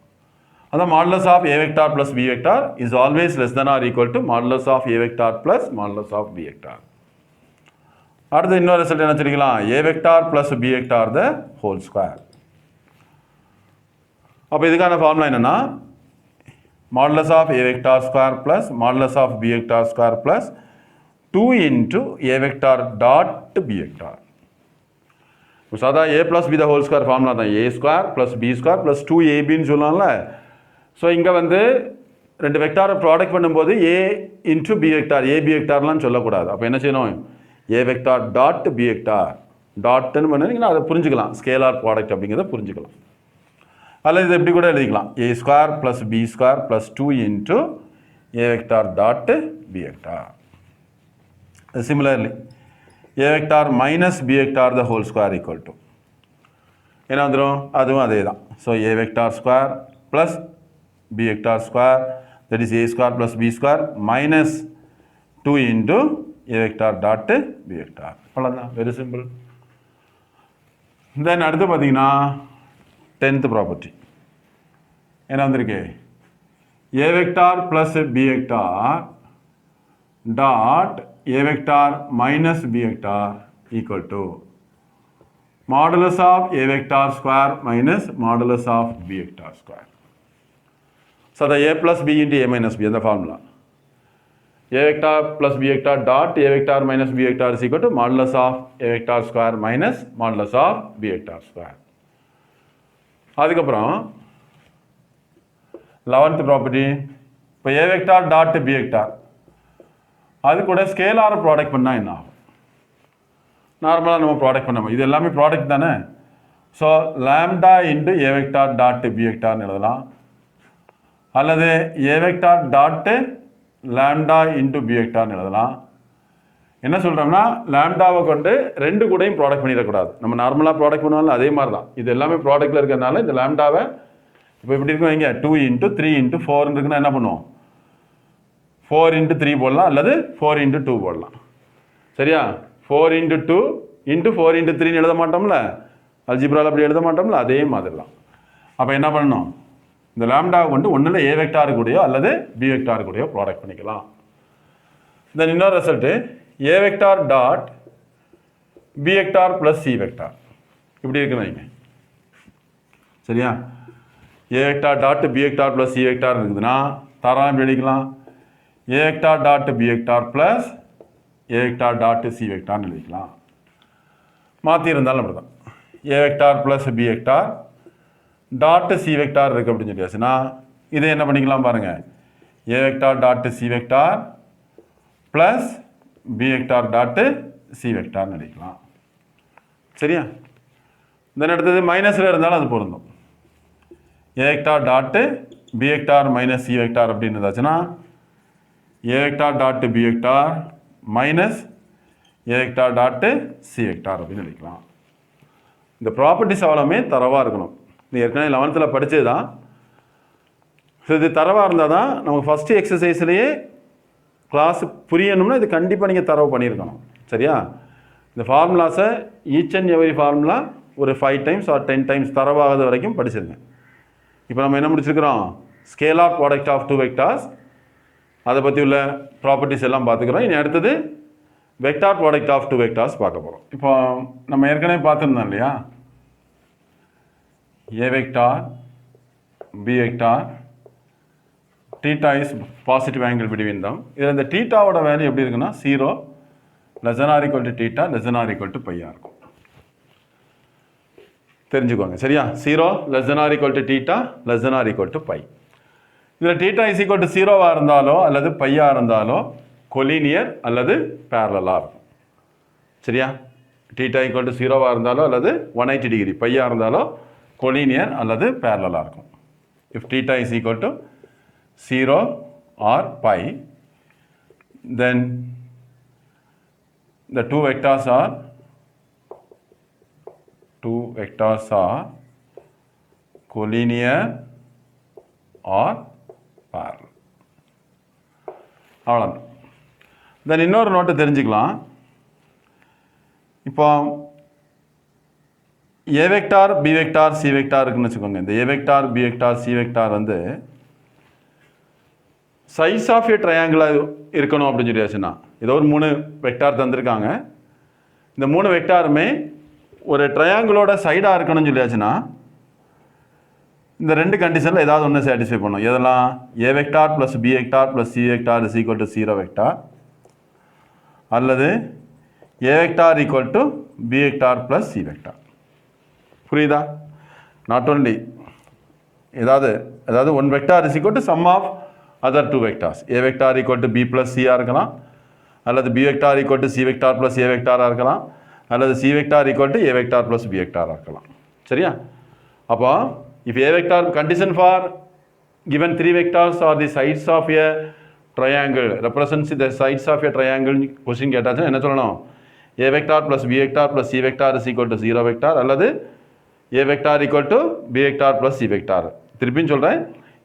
அதான் modulus of a vector plus b vector is always less than or equal to modulus of a vector plus modulus of b vector. அடுத்து இன்னொரு result என்ன சொல்லிக்கலாம்? a vector plus b vector the whole square. அப்போ இதுக்கான formula என்னன்னா, modulus of a vector square plus modulus of b vector square plus 2 into a vector dot b vector. சாதா a plus b the whole square formula தான், a square plus b square plus 2ab சொல்லலாம்ல. So இங்கே வந்து ரெண்டு வெக்டாரை product பண்ணும்போது a into b vector, ab வெக்டார்லாம் சொல்லக்கூடாது. அப்போ என்ன செய்யணும்? a vector dot b vector டாட்னு பண்ணிங்கன்னா அதை புரிஞ்சுக்கலாம், ஸ்கேலார் ப்ராடக்ட் அப்படிங்கிறத புரிஞ்சுக்கலாம். அதில் இது எப்படி கூட எழுதிக்கலாம், a square plus b square plus 2 into a vector dot b vector. Similarly a vector minus b vector the whole square equal to என்ன வந்துடும்? அதுவும் அதே தான். So a vector square plus b vector square, that is a square plus b square minus 2 into a vector dot b vector. அவ்வளோதான், very simple. Then அடுத்து பார்த்தீங்கன்னா 10th property என்ன வந்திருக்கு, a vector plus b vector dot a vector minus b vector equal to modulus of a vector square minus modulus of b vector square. So the a plus b into a minus b அந்த formula, a vector plus b vector dot a vector minus b vector is equal to modulus of a vector square minus modulus of b vector square. அதுக்கப்புறம் 11th property, இப்போ a vector dot b vector அது கூட scalar product பண்ணால் என்ன ஆகும்? நார்மலாக நம்ம product பண்ணோம், இது எல்லாமே ப்ராடக்ட் தானே. So lambda into a vector dot b vector எழுதலாம், அல்லது a vector dot lambda into b வெக்டார்னு எழுதலாம். என்ன சொல்கிறோம்னா லாம்டாவை கொண்டு ரெண்டு கூடையும் ப்ராடக்ட் பண்ணிடக்கூடாது. நம்ம நார்மலாக ப்ராடக்ட் பண்ணுவாலும் அதே மாதிரி தான், இது எல்லாமே ப்ராடக்ட்டில் இருக்கிறதுனால இந்த லாம்டாவை இப்போ இப்படி இருக்கும் வைங்க, 2 into 3 into 4 இருக்குன்னா என்ன பண்ணுவோம், 4 into 3 போடலாம் அல்லது 4 into 2 போடலாம். சரியா, 4 into 2 into 4 into 3 எழுத மாட்டோம்ல, அல்ஜிப்ராவில் அப்படி எழுத மாட்டோம்ல, அதே மாதிரி தான். அப்போ என்ன பண்ணணும், இந்த லாம்டா கொண்டு ஒன்றில் ஏ வெக்டார் கூடயோ அல்லது பி வெக்டார் கூடயோ ப்ராடக்ட் பண்ணிக்கலாம். தென் இன்னொரு result a vector dot B vector plus c vector இப்படி இருக்குன்னு வைங்க. சரியா, a vector dot B vector plus c vector இருக்குதுன்னா தாராளமாக எப்படி எழுதிக்கலாம், ஏ vector dot B vector plus a vector dot c வெக்டார்னு எழுதிக்கலாம். மாற்றி இருந்தாலும் அப்படி தான், ஏ vector plus b vector dot c vector இருக்குது அப்படின்னு சொல்லியாச்சுன்னா இதை என்ன பண்ணிக்கலாம் பாருங்கள், a vector dot c vector plus b vector dot C வெக்டார்னு எழுதிக்கலாம். சரியா, தென் அடுத்தது மைனஸில் இருந்தாலும் அது பொருந்தும், a vector dot b vector minus C vector அப்படின்னு இருந்தாச்சுன்னா a vector dot b vector minus A vector dot c vector அப்படின்னு எழுதிக்கலாம். இந்த ப்ராப்பர்ட்டிஸ் அவ்வளோமே தரவாக இருக்கணும். இது ஏற்கனவே 11th படித்தது தான். ஸோ இது தரவாக இருந்தால் தான் நமக்கு ஃபஸ்ட்டு எக்ஸசைஸ்லேயே கிளாஸ் புரியணும்னா இது கண்டிப்பாக நீங்கள் தரவு பண்ணியிருக்கணும். சரியா, இந்த ஃபார்முலாஸை ஈச் அண்ட் எவரி ஃபார்முலா ஒரு 5 times ஆர் 10 times தரவாகாத வரைக்கும் படிச்சிருங்க. இப்போ நம்ம என்ன முடிச்சிருக்கிறோம், ஸ்கேலார் ப்ராடக்ட் ஆஃப் 2 வெக்டார்ஸ், அதை பற்றி உள்ள ப்ராப்பர்ட்டிஸ் எல்லாம் பார்த்துக்கிறோம். இனி அடுத்தது வெக்டார் ப்ராடக்ட் ஆஃப் 2 வெக்டார்ஸ் பார்க்க போகிறோம். இப்போ நம்ம ஏற்கனவே பார்த்துருந்தோம் இல்லையா, A vector, B vector, theta is positive angle between them. இதில் இந்த தீட்டாவோட வேல்யூ எப்படி இருக்குன்னா 0 less than or equal to theta less than or equal to pi இருக்கும். தெரிஞ்சுக்கோங்க. சரியா, 0 less than or equal to theta less than or equal to pi. இதில் theta is equal to 0 இருந்தாலோ அல்லது பையாக இருந்தாலோ கொலினியர் அல்லது பேரலாக இருக்கும். சரியா, theta equal to 0 இருந்தாலோ அல்லது 180 degree பையாக இருந்தாலோ கொலினியர் அல்லது பேரலாக இருக்கும். if theta is equal to 0 or pi, then the two vectors are collinear or parallel. அவ்வளோதான். தென் இன்னொரு நோட்டை தெரிஞ்சுக்கலாம். இப்போ a vector B vector c vector இருக்குன்னு வச்சுக்கோங்க. இந்த ஏ vector B vector c vector வந்து சைஸ் ஆஃப் ஏ ட்ரையாங்கிளாக இருக்கணும் அப்படின்னு சொல்லியாச்சுன்னா, ஏதோ ஒரு 3 வெக்டார் தந்திருக்காங்க, இந்த 3 வெக்டாருமே ஒரு ட்ரையாங்கிளோட சைடாக இருக்கணும்னு சொல்லியாச்சுன்னா இந்த 2 கண்டிஷனில் ஏதாவது ஒன்று சாட்டிஸ்ஃபை பண்ணும். எதெல்லாம், a vector plus b vector plus c vector is equal to 0 vector, அல்லது a vector equal to b vector plus c vector. புரியுதா, நாட் ஓன்லி ஏதாவது one vector is equal to sum of other 2 vectors. A vector equal to b plus சியாக இருக்கலாம், அல்லது b vector equal to c vector plus a வெக்டாராக இருக்கலாம், அல்லது c vector equal to A vector plus b வெக்டாராக இருக்கலாம். சரியா, அப்போ if A vector condition for given 3 vectors are the sides of a triangle represents the sides of a triangle question கேட்டாச்சுன்னா என்ன சொல்லணும், ஏ vector plus b vector plus c vector is equal to 0 vector, அல்லது a vector equal to b vector plus c vector. திருப்பியும் சொல்கிறேன்,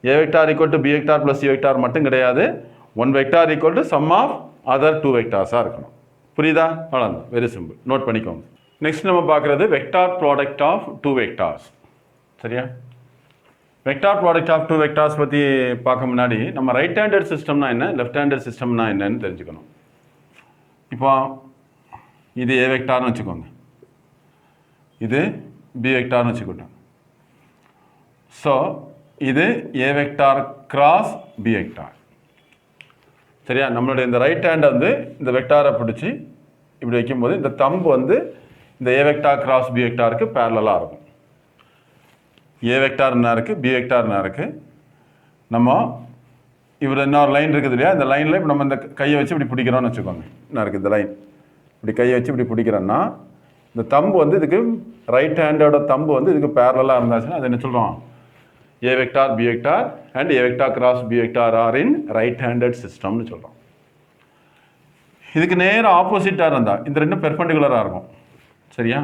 a vector equal to b vector plus c vector மட்டும் கிடையாது, one vector equal to sum of other 2 வெக்டார்ஸாக இருக்கணும். புரியுதா? அவ்வளோதான், very simple, note பண்ணிக்கோங்க. நெக்ஸ்ட் நம்ம பார்க்குறது vector product of two vectors. சரியா? Vector product of two vectors பற்றி பார்க்க முன்னாடி நம்ம ரைட் ஹேண்டட் சிஸ்டம்னா என்ன, லெஃப்ட் ஹேண்டட் சிஸ்டம்னா என்னன்னு தெரிஞ்சுக்கணும். இப்போ இது ஏ வெக்டார்னு வச்சுக்கோங்க, இது பி வெக்டார்னு வச்சுக்கிட்டோம். ஸோ இது ஏ வெக்டார் கிராஸ் பி வெக்டார். சரியா? நம்மளுடைய இந்த ரைட் ஹேண்டை வந்து இந்த வெக்டாரை பிடிச்சி இப்படி வைக்கும்போது இந்த தம்பு வந்து இந்த ஏ வெக்டார் கிராஸ் பி வெக்டாருக்கு பேரலாக இருக்கும். ஏ வெக்டார்னா இருக்குது, பி வெக்டார்னா இருக்குது. நம்ம இவர் இன்னொரு லைன் இருக்குது இல்லையா, இந்த லைனில் இப்போ நம்ம இந்த கையை வச்சு இப்படி பிடிக்கிறோன்னு வச்சுக்கோங்க. என்ன இருக்குது இந்த லைன், இப்படி கையை வச்சு இப்படி பிடிக்கிறோன்னா இந்த தம்பு வந்து இதுக்கு ரைட் ஹேண்டோட தம்பு வந்து இதுக்கு பேரலாக இருந்தாச்சுன்னா அது என்ன சொல்கிறோம், a vector B vector and a vector cross B vector are in right handed சிஸ்டம்னு சொல்கிறோம். இதுக்கு நேரம் ஆப்போசிட்டாக இருந்தால் இந்த ரெண்டும் பெர்பெண்டிகுலராக இருக்கும். சரியா?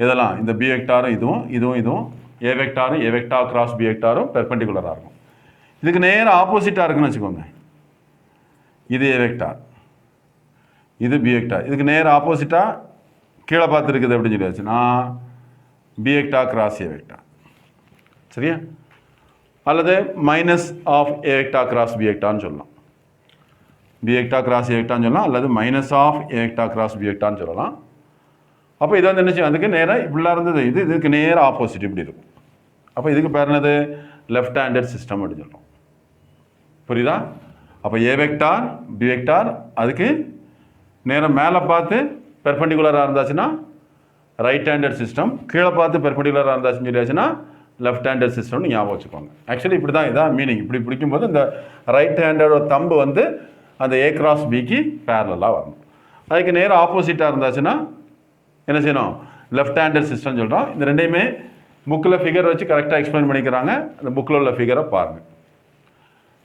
இதெல்லாம் இந்த பி வெக்டாரும் இதுவும் ஏ வெக்டாரும் ஏ வெக்டார் கிராஸ் பி வெக்டாரும் பெர்பெண்டிகுலராக இருக்கும். இதுக்கு நேரம் ஆப்போசிட்டாக இருக்குன்னு வச்சுக்கோங்க, இது ஏ வெக்டார், இது பி வெக்டார். இதுக்கு நேரம் ஆப்போசிட்டாக கீழே பார்த்துருக்குது அப்படின்னு சொல்லியாச்சுன்னா b vector cross a vector. சரியா? அல்லது minus of A vector cross b வெக்டார்னு சொல்லலாம். பி வெக்டார் கிராஸ் ஏ வெக்டார்னு சொல்லலாம், அல்லது minus of A vector cross b வெக்டார்னு சொல்லலாம். அப்போ இது வந்து என்ன செய்யும், அதுக்கு நேராக இப்படிலாம் இருந்தது, இதுக்கு நேராக ஆப்போசிட் இப்படி இருக்கும். அப்போ இதுக்கு பேர் என்னது, லெஃப்ட் ஹேண்டட் சிஸ்டம் அப்படின்னு சொல்கிறோம். புரியுதா? அப்போ ஏ வெக்டார் பி வெக்டார் அதுக்கு நேரம் மேலே பார்த்து பெர்பெண்டிகுலராக இருந்தாச்சுன்னா ரைட் ஹேண்டட் சிஸ்டம், கீழே பார்த்து பெர்பெண்டிகுலராக இருந்தாச்சுன்னு சொல்லியாச்சுன்னா லெஃப்ட் ஹேண்டட் சிஸ்டம்னு ஞாபகம் வச்சுக்கோங்க. ஆக்சுவலி இப்படி தான் இதான் மீனிங். இப்படி பிடிக்கும்போது இந்த ரைட் ஹேண்டோட தம்பு வந்து அந்த ஏ கிராஸ் பிக்கு பேரலாக வரணும். அதுக்கு நேரம் ஆப்போசிட்டாக இருந்தாச்சுன்னா என்ன செய்யணும், லெஃப்ட் ஹேண்டட் சிஸ்டம் சொல்கிறோம். இந்த ரெண்டையுமே புக்கில் ஃபிகர் வச்சு கரெக்டாக எக்ஸ்பிளைன் பண்ணிக்கிறாங்க. அந்த புக்கில் உள்ள ஃபிகரை பாருங்கள்.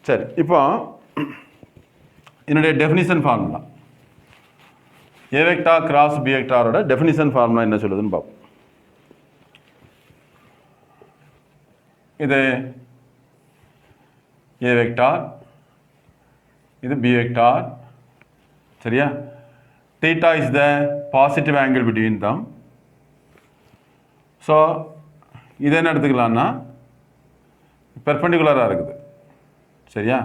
சரி, இப்போ என்னுடைய டெஃபினிஷன் ஃபார்முலா, ஏ வெக்டார் கிராஸ் பி வெக்டாரோட டெஃபினிஷன் ஃபார்முலா என்ன சொல்லுதுன்னு பார்ப்போம். இது ஏ வெக்டார், இது பி வெக்டார். சரியா? theta is the positive angle between them. So இது என்ன எடுத்துக்கலாம்னா பெர்பெண்டிகுலராக இருக்குது. சரியா?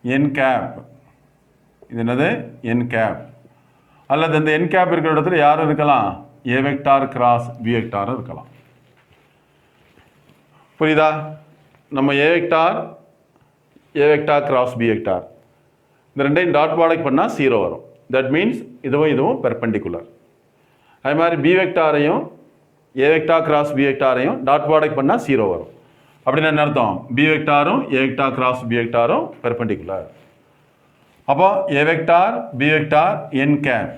என் கேப், இது என்னது என் கேப், அல்லது இந்த என் கேப் இருக்கிற இடத்துல யாரும் இருக்கலாம், ஏ வெக்டார் கிராஸ் பி வெக்டாரும் இருக்கலாம். புரியுதா? நம்ம A vector cross B vector இந்த ரெண்டையும் டாட் ப்ராடக்ட் பண்ணால் 0 வரும். தட் மீன்ஸ் இதுவும் பெர்பெண்டிகுலர். அதே மாதிரி பி வெக்டாரையும் ஏ வெக்டார் கிராஸ் பி வெக்டாரையும் டாட் ப்ராடக்ட் பண்ணால் 0 வரும். அப்படின்னு என்ன அர்த்தம், பி வெக்டாரும் ஏ வெக்டார் கிராஸ் பி வெக்டாரும் பெர்பெண்டிகுலர். அப்போ A vector B vector n cap,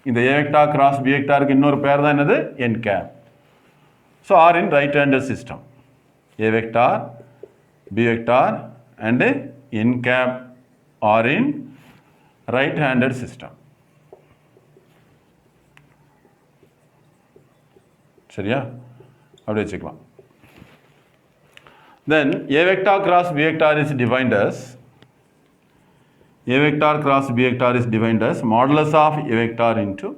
இந்த ஏ வெக்டார் கிராஸ் பி வெக்டாருக்கு இன்னொரு பேர் தான் என்னது, என் cap. So are in right handed system, A vector, B vector and n cap are in right-handed system. சரியா? அப்படி வச்சுக்கலாம். Then A vector cross B vector is defined as modulus of A vector into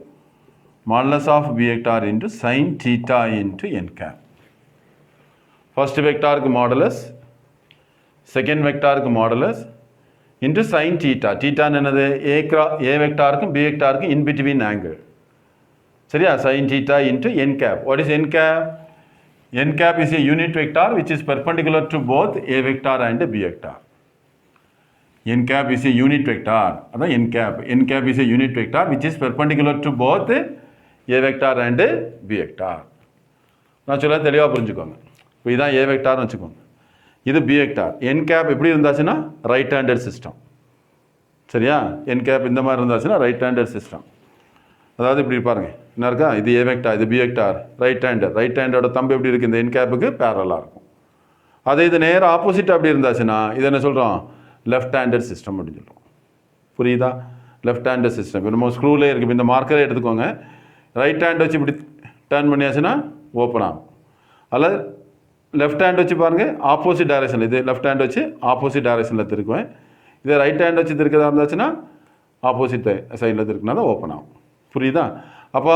modulus of B vector into sin theta into n cap. First vector ku modulus, second vector ku modulus into sin theta. Theta என்னது, A vector ku B vector ku in between angle. சரியா? sin theta into n cap. What is n cap? N cap is a unit vector which is perpendicular to both A vector and B vector. N cap is a unit vector. அதான் n cap. N cap is a unit vector which is perpendicular to both A vector and B vector. நான் சொல்ல தெளிவாக புரிஞ்சுக்கோங்க. இப்போ இதான் ஏ வெக்டார்னு வச்சுக்கோங்க, இது B vector. N gap எப்படி இருந்தாச்சுன்னா ரைட் ஹேண்டட் சிஸ்டம். சரியா? என் கேப் இந்த மாதிரி இருந்தாச்சுன்னா ரைட் ஹேண்டட் சிஸ்டம். அதாவது இப்படி பாருங்க, என்ன இருக்கா, இது ஏ வெக்டார், இது பி வெக்டார், ரைட் ஹேண்டோட தம்பு எப்படி இருக்குது, இந்த என் கேப்புக்கு பேரலாக இருக்கும். அதே இது நேரம் ஆப்போசிட் அப்படி இருந்தாச்சுன்னா இது என்ன சொல்கிறோம், லெஃப்ட் ஹேண்டட் சிஸ்டம் அப்படின்னு சொல்கிறோம். புரியுதா? Left handed system. இப்போ நம்ம ஸ்க்ரூலே இருக்குது, இப்போ இந்த மார்க்கரை எடுத்துக்கோங்க, ரைட் ஹேண்ட் வச்சு இப்படி டர்ன் பண்ணியாச்சுன்னா ஓப்பன் ஆகும். அல்லது லெஃப்ட் ஹேண்ட் வச்சு பாருங்கள், ஆப்போசிட் டைரக்ஷனில், இது லெஃப்ட் ஹேண்ட் வச்சு ஆப்போசிட் டைரக்ஷனில் திருக்குவேன். இதே ரைட் ஹேண்ட் வச்சு திருக்கதாக இருந்தாச்சுன்னா ஆப்போசிட் சைடில் இருக்குனால ஓப்பன் ஆகும். புரியுதா? அப்போ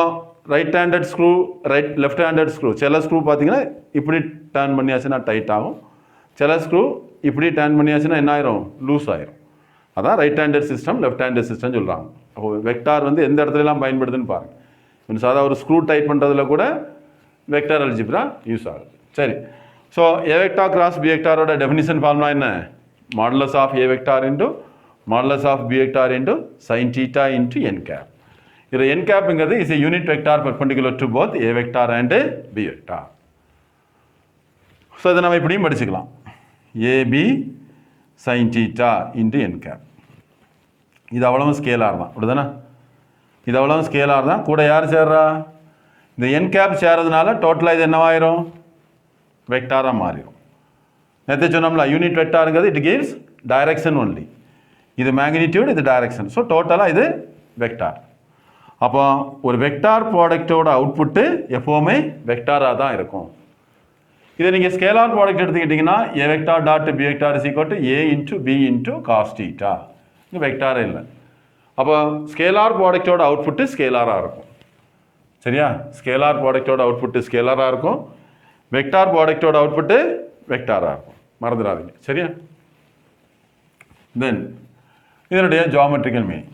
right handed screw left handed screw சில ஸ்க்ரூ பார்த்தீங்கன்னா இப்படி டர்ன் பண்ணியாச்சுன்னா டைட் ஆகும், சில ஸ்க்ரூ இப்படி டர்ன் பண்ணியாச்சுன்னா என்ன ஆயிரும், லூஸ் ஆயிரும். அதான் right handed system left handed system சொல்கிறாங்க. அப்போ வெக்டார் வந்து எந்த இடத்துலலாம் பயன்படுதுன்னு பாருங்கள். இப்போ சாதா ஒரு ஸ்க்ரூ டைப் பண்ணுறதுல கூட வெக்டார் அல்ஜிப்ரா யூஸ் ஆகுது. சரி, so A vector cross B வெக்டாரோட டெஃபினிஷன் ஃபார்முலா என்ன? Modulus of A vector into modulus of B vector into sine theta into n cap. இதில் என் கேப்புங்கிறது is a unit vector perpendicular to both A vector and B vector. So இதை நம்ம இப்படியும் படிச்சுக்கலாம், AB sine theta into n cap. இது அவ்வளவு scalar தான், அப்படிதானே? இது அவ்வளவு ஸ்கேலார் தான். கூட யார் சேர்றா? இந்த என் கேப் சேர்றதுனால டோட்டலாக இது என்னவாயிரும், வெக்டாராக மாறிடும். நேற்று சொன்னோம்ல யூனிட் வெக்டாருங்கிறது இட் கிவ்ஸ் டைரக்ஷன் ஒன்லி. இது மேக்னிடியூட், இது டைரக்ஷன். ஸோ டோட்டலாக இது வெக்டார். அப்போ ஒரு வெக்டார் ப்ராடக்டோட அவுட்புட்டு எப்போவுமே வெக்டாராக தான் இருக்கும். இதை நீங்கள் ஸ்கேலார் ப்ராடக்ட் எடுத்துக்கிட்டிங்கன்னா A vector dot B vector is equal to A into B into cos theta. இது வெக்டாரே இல்லை. அப்போ ஸ்கேலார் ப்ராடக்டோட அவுட்புட்டு ஸ்கேலாராக இருக்கும். சரியா? ஸ்கேலார் ப்ராடக்டோட அவுட்புட்டு ஸ்கேலாராக இருக்கும், வெக்டார் ப்ராடக்டோட அவுட்புட்டு வெக்டாராக இருக்கும். மறந்துடாதீங்க. சரியா? தென் இதனுடைய ஜியோமெட்ரிக்கல் மீனிங்.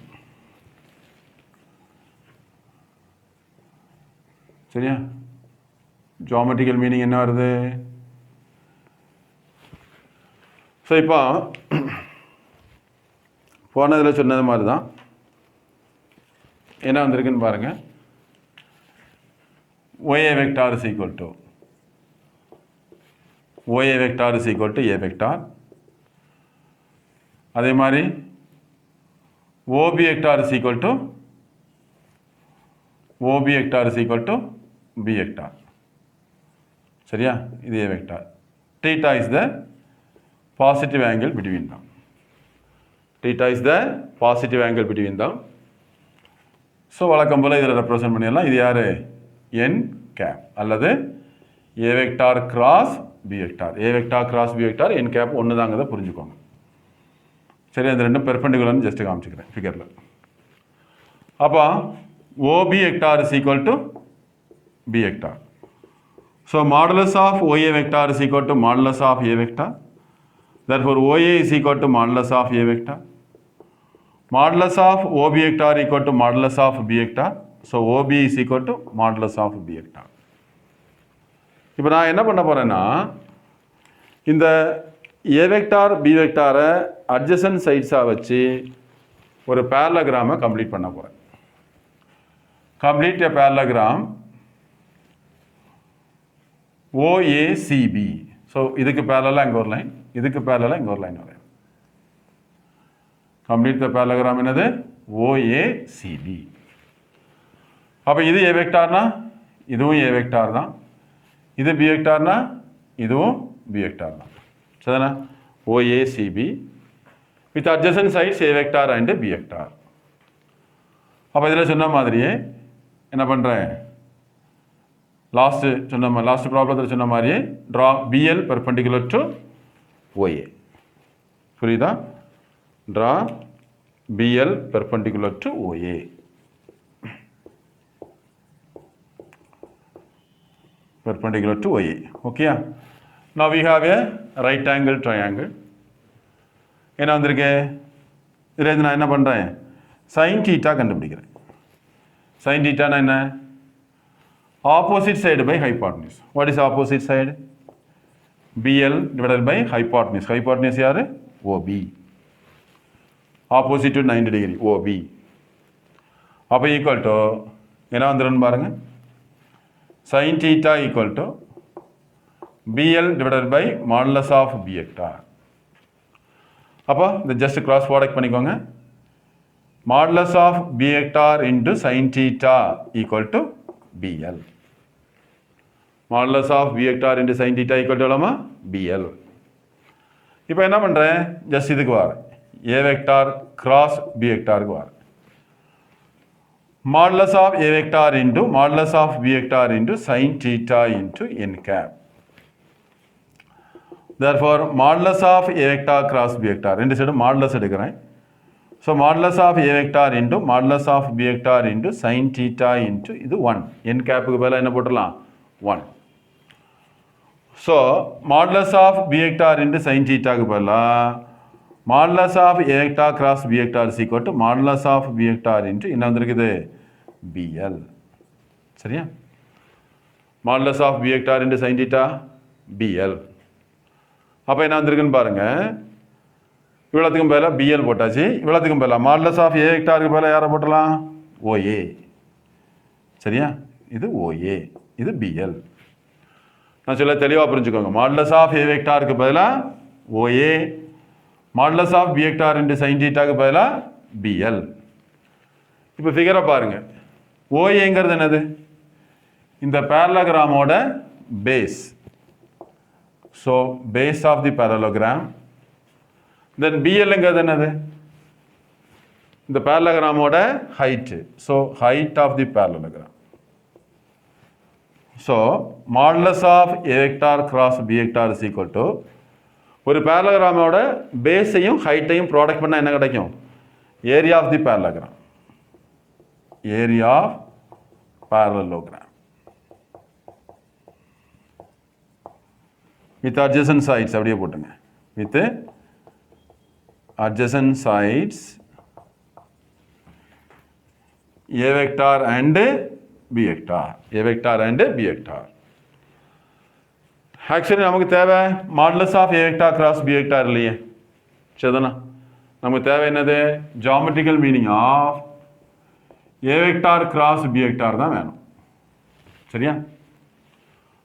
சரியா? ஜியோமெட்ரிக்கல் மீனிங் என்ன வருது? ஸோ இப்போ போனதில் சொன்னது மாதிரி தான் என்ன வந்திருக்குன்னு பாருங்கள். OA vector is equal to OA vector is equal to A vector. அதே மாதிரி OB vector is equal to OB vector is equal to B vector. சரியா? இது A vector. Theta is the positive angle between them. Theta is the positive angle between them. So வழக்கம் போல் இதில் represent பண்ணிடலாம். இது யார்? N cap அல்லது A vector cross B vector. A vector cross B vector N cap ஒன்று தாங்கிறத புரிஞ்சுக்கோங்க. சரி, அந்த ரெண்டும் பெர்பெண்டிகுலர்னு ஜஸ்ட் காமிச்சுக்கிறேன் ஃபிகரில். அப்போ OB vector is equal to B vector. So modulus of OA vector is equal to modulus of A vector. Therefore OA is equal to modulus of A vector. Modulus of OB vector equal to modulus of B vector. So OB is equal to modulus of B vector. இப்போ நான் என்ன பண்ண போகிறேன்னா, இந்த A vector B vector adjacent sides-ஆ வச்சு ஒரு parallelogram complete பண்ண போகிறேன். Complete a parallelogram OACB. So இதுக்கு parallel இங்கே ஒரு லைன், இதுக்கு parallel இங்கே ஒரு லைன் வரையும். கம்ப்ளீட் த parallelogram என்னது? OACB. அப்போ இது A வெக்டார்னா இதுவும் A வெக்டார் தான், இது B வெக்டார்னா இதுவும் B வெக்டார் தான். சரிதானா? OACB with adjacent sides A vector and B vector. அப்போ இதில் சொன்ன மாதிரியே என்ன பண்ணுறேன், லாஸ்ட் ப்ராப்ளத்தில் சொன்ன மாதிரியே draw BL perpendicular to OA. புரியுதா? Draw BL perpendicular to OA. Perpendicular to OA. Okay. Now we have a right angle triangle. என்ன வந்திருக்கு? இதில் நான் என்ன பண்ணுறேன், சைன் தீட்டா கண்டுபிடிக்கிறேன். சைன் தீட்டானா என்ன? Opposite side by hypotenuse. What is opposite side? BL divided by hypotenuse. Hypotenuse யார்? OB. Opposite to 90 degree OB. அப்போ ஈக்குவல் டு என்ன வந்துடும் பாருங்கள், sin theta equal to BL divided by modulus of B vector. அப்போ இந்த just cross product பண்ணிக்கோங்க. modulus of B vector into sin theta equal to BL. modulus of B vector into sin theta equal to எவ்வளோமா? BL. இப்போ என்ன பண்ணுறேன், just இதுக்கு வரேன், A vector cross B vectorக்கு வரேன். modulus of A vector into modulus of B vector into sin theta into n cap. Therefore modulus of A vector cross B vector ரெண்டு side modulus எடுக்கிறேன். So modulus of A vector into modulus of B vector into sin theta into இது 1. n கேப்புக்கு பதிலாக என்ன போட்டுடலாம் 1. So modulus of B vector into sin thetaக்கு பதிலாக modulus of A vector cross B vector is equal to modulus of B vector into என்ன வந்திருக்குது BL. சரியா? Modulus of B vector into sin theta BL. அப்போ என்ன வந்திருக்குன்னு பாருங்க. இவ்வளோத்துக்கும் பதிலாக BL போட்டாச்சு. இவ்வளோத்துக்கும் பதிலாக மாடுலஸ் ஆஃப் A வெக்டாருக்கு பதிலாக யாரை போட்டலாம் OA. சரியா? இது OA, இது BL. நான் சொல்ல தெளிவாக புரிஞ்சுக்கோங்க. மாடுலஸ் ஆஃப் A வெக்டாருக்கு பதிலாக OA, modulus of B vector into sine தீட்டாக்கு பதிலாக BL. இப்போ ஃபிகரை பாருங்க. OAங்கிறது என்னது? இந்த பேரலோகிராமோட base. So base of the parallelogram. Then BLங்கிறது என்னது? இந்த parallelogram-ஓட height. So height of the parallelogram. So modulus of A vector cross B vector is equal to ஒரு parallelogram-ஓட பேஸையும் ஹைட்டையும் ப்ராடக்ட் பண்ணால் என்ன கிடைக்கும்? Area of the parallelogram. Area of parallelogram with adjacent sides அப்படியே போட்டுங்க. With adjacent sides A vector and B vector. A vector and B vector. Actually நமக்கு தேவை modulus of A vector cross B vector இல்லையே. சரிதானா? நமக்கு தேவை என்னது? geometrical meaning of A vector cross B vector தான் வேணும். சரியா?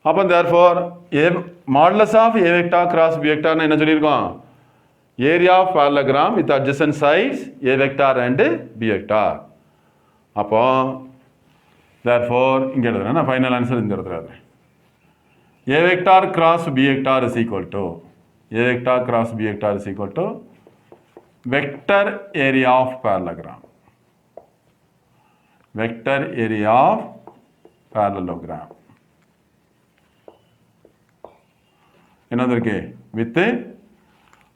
அப்போ therefore modulus of A vector cross B vector என்ன சொல்லியிருக்கோம்? Area of parallelogram with adjacent sides A vector and B vector. அப்போ therefore இங்கே எழுதுறேன். நான் ஃபைனல் ஆன்சர் இந்த இடத்துல எழுதுறேன். A vector cross B vector is equal to A vector cross B vector is equal to vector area of parallelogram. Vector area of parallelogram. என்னது இருக்கு? With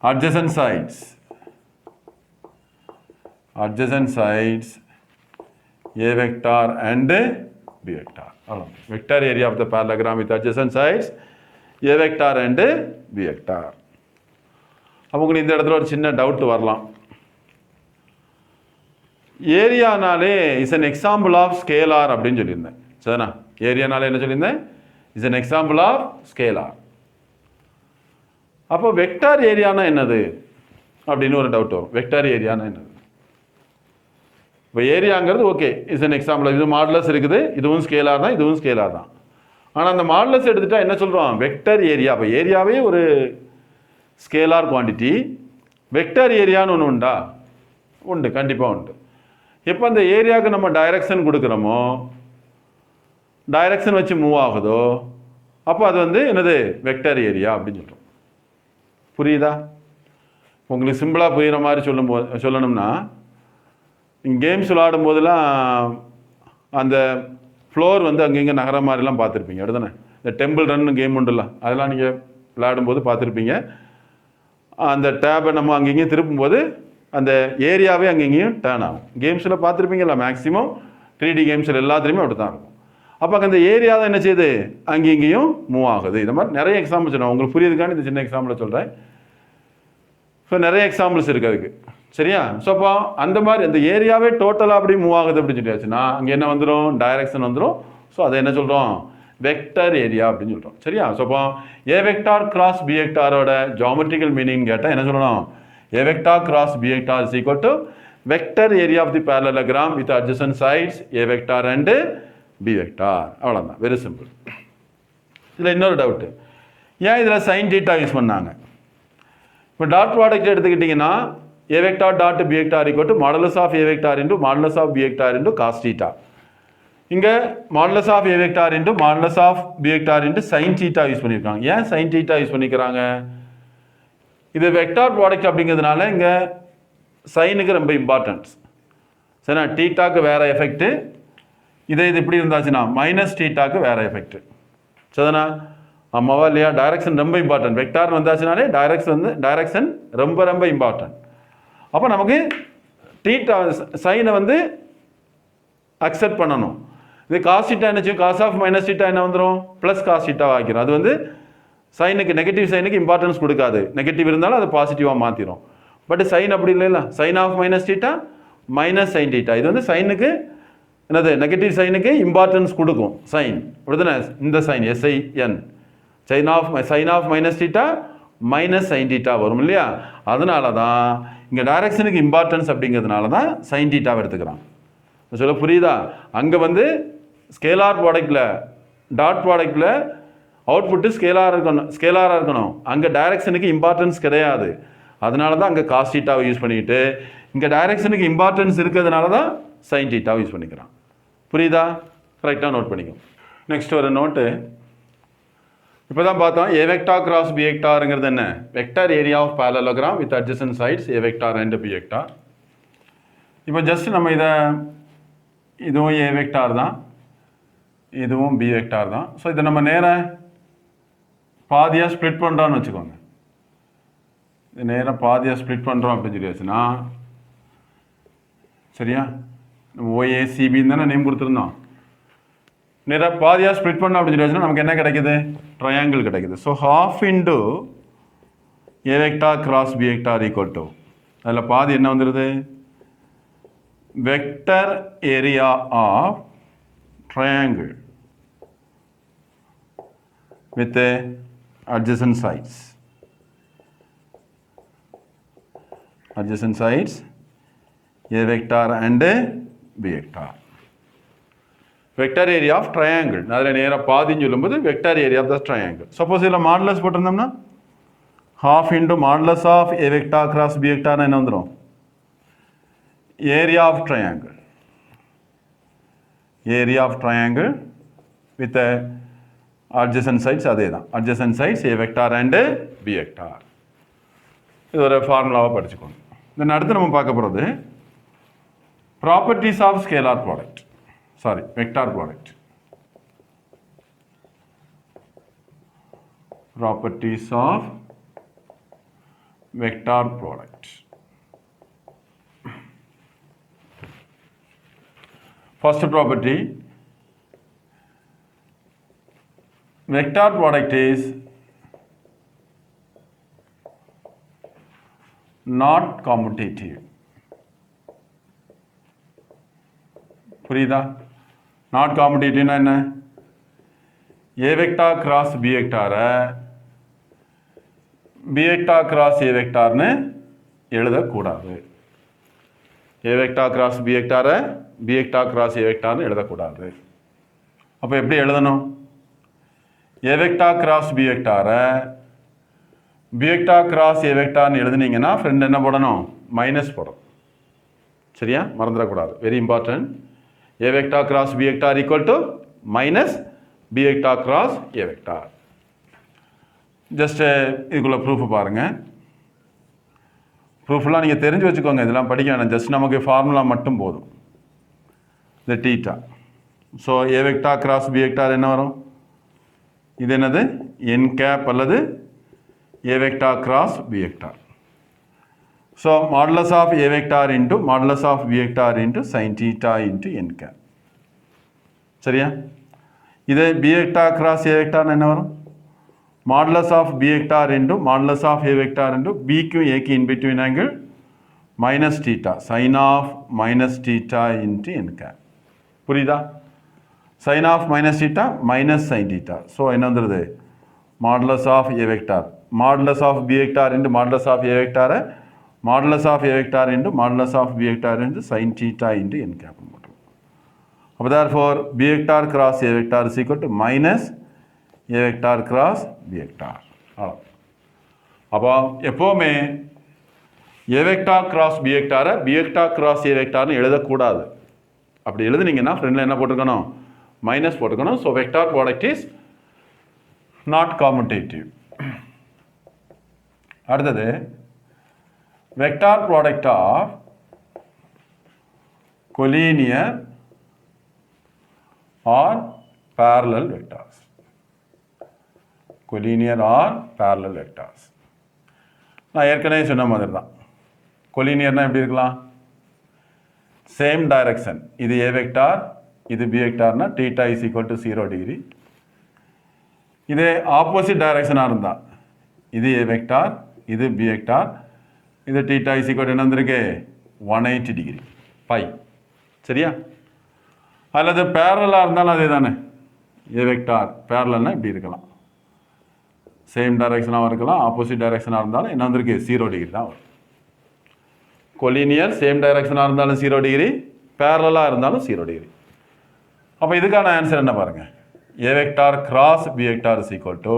adjacent sides. Adjacent sides A vector and B vector. Vector area of the parallelogram with adjacent sides A vector and B vector. அப்போ உங்களுக்கு இந்த இடத்துல ஒரு சின்ன doubt வரலாம். ஏரியானாலே is an example of scalar அப்படின்னு சொல்லியிருந்தேன். சரிண்ணா? ஏரியானாலே என்ன சொல்லியிருந்தேன்? Is an example of scalar. அப்போ வெக்டார் ஏரியானா என்னது அப்படின்னு ஒரு டவுட் வரும். வெக்டார் ஏரியானா என்னது? இப்போ ஏரியாங்கிறது ஓகே இஸ் an எக்ஸாம்பிள். இது மாடுலஸ் இருக்குது, இதுவும் ஸ்கேலார் தான், இதுவும் ஸ்கேலார் தான். ஆனால் அந்த மாடுலஸ் எடுத்துட்டா என்ன சொல்கிறோம்? Vector area. அப்போ ஏரியாவே ஒரு ஸ்கேலார் குவான்டிட்டி. வெக்டர் ஏரியான்னு ஒன்று உண்டா? உண்டு, கண்டிப்பாக உண்டு. எப்போ அந்த ஏரியாவுக்கு நம்ம டைரக்ஷன் கொடுக்குறோமோ, டைரக்ஷன் வச்சு மூவ் ஆகுதோ, அப்போ அது வந்து என்னது? வெக்டர் ஏரியா அப்படின்னு சொல்கிறோம். புரியுதா? உங்களுக்கு சிம்பிளாக புரிகிற மாதிரி சொல்லணும்னா, கேம்ஸ் விளாடும் போதெல்லாம் அந்த ஃப்ளோர் வந்து அங்கங்கே நகர மாதிரிலாம் பார்த்துருப்பீங்க. அப்படிதானே? இந்த டெம்பிள் ரன் கேம் உண்டுல்ல, அதெல்லாம் நீங்கள் விளையாடும்போது பார்த்துருப்பீங்க. அந்த டேபை நம்ம அங்கங்கேயும் திருப்பும்போது அந்த ஏரியாவே அங்கங்கேயும் டேர்ன் ஆகும். கேம்ஸில் பார்த்துருப்பீங்களா? மேக்ஸிமம் 3D கேம்ஸில் எல்லாத்துலேயுமே அப்படி தான் இருக்கும். அப்போ அந்த ஏரியா தான் என்ன செய்யுது? அங்கேயும் மூவ் ஆகுது. இந்த மாதிரி நிறைய எக்ஸாம்பிள் சொல்லுவேன். உங்களுக்கு புரியுதுக்கான இந்த சின்ன எக்ஸாம்பிளை சொல்கிறேன். ஸோ நிறைய எக்ஸாம்பிள்ஸ் இருக்குது அதுக்கு. சரியா? ஸோ அப்போ அந்த மாதிரி அந்த ஏரியாவே டோட்டலாக அப்படி மூவ் ஆகுது அப்படின்னு சொல்லியாச்சுன்னா அங்கே என்ன வந்துடும்? டைரக்ஷன் வந்துடும். ஸோ அதை என்ன சொல்கிறோம்? வெக்டர் ஏரியா அப்படின்னு சொல்கிறோம். சரியா? ஸோ அப்போ ஏ வெக்டார் கிராஸ் பி வெக்டாரோட ஜியோமெட்ரிக்கல் மீனிங் கேட்டால் என்ன சொல்லணும்? ஏ vector cross B vector is equal to vector area of the parallelogram with adjacent sides A vector and B vector. அவ்வளோதான், வெரி சிம்பிள். இதில் இன்னொரு டவுட்டு, ஏன் இதில் சைன் தீட்டா யூஸ் பண்ணாங்க? இப்போ டாட் ப்ராடக்ட் எடுத்துக்கிட்டிங்கன்னா A vector dot B vector equal to modulus of A vector into modulus of B vector into cos theta. இங்கே modulus of A vector into modulus of B vector into sin theta use பண்ணியிருக்காங்க. ஏன் sin theta use பண்ணிக்கிறாங்க? இது vector product அப்படிங்கிறதுனால இங்கே சைனுக்கு ரொம்ப importance. சரிண்ணா? டீட்டாக்கு வேறு எஃபெக்ட்டு, இது இப்படி இருந்தாச்சுன்னா மைனஸ் டீட்டாக்கு வேறு எஃபெக்ட்டு. சரிண்ணா? ஆமாவா இல்லையா? டைரக்ஷன் ரொம்ப இம்பார்ட்டன்ட். வெக்டார் வந்தாச்சுனாலே டைரக்ஷன் ரொம்ப ரொம்ப இம்பார்ட்டன்ட். அப்போ நமக்கு தீட்டா சைனை வந்து அக்செப்ட் பண்ணணும். இது காஸ் தீட்டா என்ன செய்யும், காஸ் ஆஃப் மைனஸ் தீட்டா என்ன வந்துடும், ப்ளஸ் காஸ் தீட்டாவாக ஆக்கிரும். அது வந்து சைனுக்கு நெகட்டிவ் சைனுக்கு இம்பார்ட்டன்ஸ் கொடுக்காது, நெகட்டிவ் இருந்தாலும் அதை பாசிட்டிவாக மாற்றிடும். பட் சைன் அப்படி இல்லைல்ல, sine of minus theta minus sine theta, இது வந்து சைனுக்கு என்னது நெகட்டிவ் சைனுக்கு இம்பார்ட்டன்ஸ் கொடுக்கும் சைன், அப்படிதானே. இந்த sine SIN sine of minus theta minus sine theta வரும் இல்லையா. அதனால தான் இங்கே டைரக்ஷனுக்கு இம்பார்ட்டன்ஸ் அப்படிங்கிறதுனால தான் சைன் தீட்டாவை எடுத்துக்கிறான். சொல்ல புரியுதா? அங்கே வந்து ஸ்கேலார் ப்ராடக்டில் டாட் ப்ராடக்டில் அவுட்புட்டு ஸ்கேலாராக இருக்கணும். அங்கே டைரக்ஷனுக்கு இம்பார்ட்டன்ஸ் கிடையாது. அதனால தான் அங்கே காஸ் தீட்டாவை யூஸ் பண்ணிக்கிட்டு இங்கே டைரக்ஷனுக்கு இம்பார்ட்டன்ஸ் இருக்கிறதுனால தான் சைன் தீட்டாவை யூஸ் பண்ணிக்கிறான். புரியுதா? கரெக்டாக நோட் பண்ணிக்கும். நெக்ஸ்ட் ஒரு நோட்டு, இப்போ தான் பார்த்தோம் A வெக்டார் கிராஸ் B வெக்டாருங்கிறது என்ன, vector area of parallelogram with adjacent sides A vector and B vector. இப்போ ஜஸ்ட் நம்ம இதுவும் A வெக்டார் தான், இதுவும் B வெக்டார் தான். ஸோ இதை நம்ம நேராக பாதியாக ஸ்ப்ளிட் பண்ணுறோன்னு வச்சுக்கோங்க. இது நேராக பாதியாக ஸ்ப்ளிட் பண்ணுறோம் அப்படின்னு சொல்லியாச்சுன்னா, சரியா, நம்ம OACBன்னு தானே நேம் கொடுத்துருந்தோம். நேராக பாதியாக ஸ்ப்ளிட் பண்ணோம் அப்படின்னு சொல்லியாச்சுன்னா நமக்கு என்ன கிடைக்குது, ட்ரையாங்கிள் கிடைக்குது. So half into A vector cross B vector equal to, அதில் பாதி என்ன வந்துடுது, vector area of triangle with adjacent sides. Adjacent sides A vector and B vector. Vector area of triangle. அதில் நேராக பாதின்னு சொல்லும்போது vector area of the triangle. Suppose இதில் modulus போட்டிருந்தோம்னா half into modulus of A vector cross B vector என்ன வந்துடும், area of triangle. Area of triangle with adjacent sides அதே தான், adjacent sides A vector and B vector. இது ஒரு ஃபார்முலாவை படிச்சுக்கோங்க. தென் அடுத்து நம்ம பார்க்க போகிறது properties of scalar product, sorry vector product. Properties of vector product. First property, vector product is not commutative. புரியுதா? நாட் காம்படிட்டிவ்னா என்ன, A வெக்டார் கிராஸ் B வெக்டாரை B வெக்டார் கிராஸ் A வெக்டார்னு எழுதக்கூடாது. A வெக்டார் கிராஸ் B வெக்டாரை B vector cross A வெக்டார்னு எழுதக்கூடாது. அப்போ எப்படி எழுதணும், A வெக்டார் கிராஸ் B வெக்டாரை B வெக்டார் கிராஸ் A வெக்டார்னு எழுதுனீங்கன்னா ஃப்ரெண்ட் என்ன போடணும், மைனஸ் போடணும். சரியா, மறந்துடக்கூடாது, very important. A vector cross B vector equal to minus B vector cross A vector. Just இதுக்குள்ள ப்ரூஃப் பாருங்கள். ப்ரூஃப்லாம் நீங்கள் தெரிஞ்சு வச்சுக்கோங்க, இதெல்லாம் படிக்க வேணாம், ஜஸ்ட் நமக்கு ஃபார்முலா மட்டும் போதும். இந்த theta, so A vector cross B vector என்ன வரும், இது என்னது n கேப் அல்லது A vector cross B vector. So modulus of A vector into modulus of B vector into sin theta into n cap. சரியா? இதே B vector cross A vector என்ன வரும், modulus of B vector into modulus of A vector into B க்கு A க்கு in between angle minus theta sin of minus theta into n cap. புரியுதா? sin of minus theta minus sin theta. So என்ன வந்துருது, modulus of A vector modulus of B vector into modulus of A vector modulus of A vector into modulus of B vector into sin theta into n cap. அப்போ therefore B vector cross A vector is equal to minus A vector cross B vector. அப்போ எப்போவுமே A vector cross B vector B vector cross A vectorனு எழுதக்கூடாது. அப்படி எழுதுனீங்கன்னா ஃப்ரெண்டில் என்ன போட்டுக்கணும், minus போட்டுக்கணும். So vector product is not commutative. அடுத்தது vector product of collinear or parallel vectors. Collinear or parallel vectors. நான் ஏற்கனவே சொன்ன மாதிரி தான், கொலீனியர்னா எப்படி இருக்கலாம், சேம் டைரக்ஷன், இது A வெக்டார், இது B வெக்டார்னா θ is equal to 0 டிகிரி. இதே ஆப்போசிட் டைரக்ஷனாக இருந்தால் இது A வெக்டார், இது B வெக்டார், இது θ is equal to என்ன வந்திருக்கு 180 டிகிரி பை. சரியா? அல்லது பேரலாக இருந்தாலும் அதே தானே, A வெக்டார் பேரலல்னா இப்படி இருக்கலாம், சேம் டைரக்ஷனாகவும் இருக்கலாம், ஆப்போசிட் டைரக்ஷனாக இருந்தாலும் என்ன வந்திருக்கு 0 டிகிரி தான் வரும். கொலினியர் சேம் டைரக்ஷனாக இருந்தாலும் 0 டிகிரி, பேரலாக இருந்தாலும் 0 டிகிரி. அப்போ இதுக்கான ஆன்சர் என்ன பாருங்க, A vector cross B vector is equal to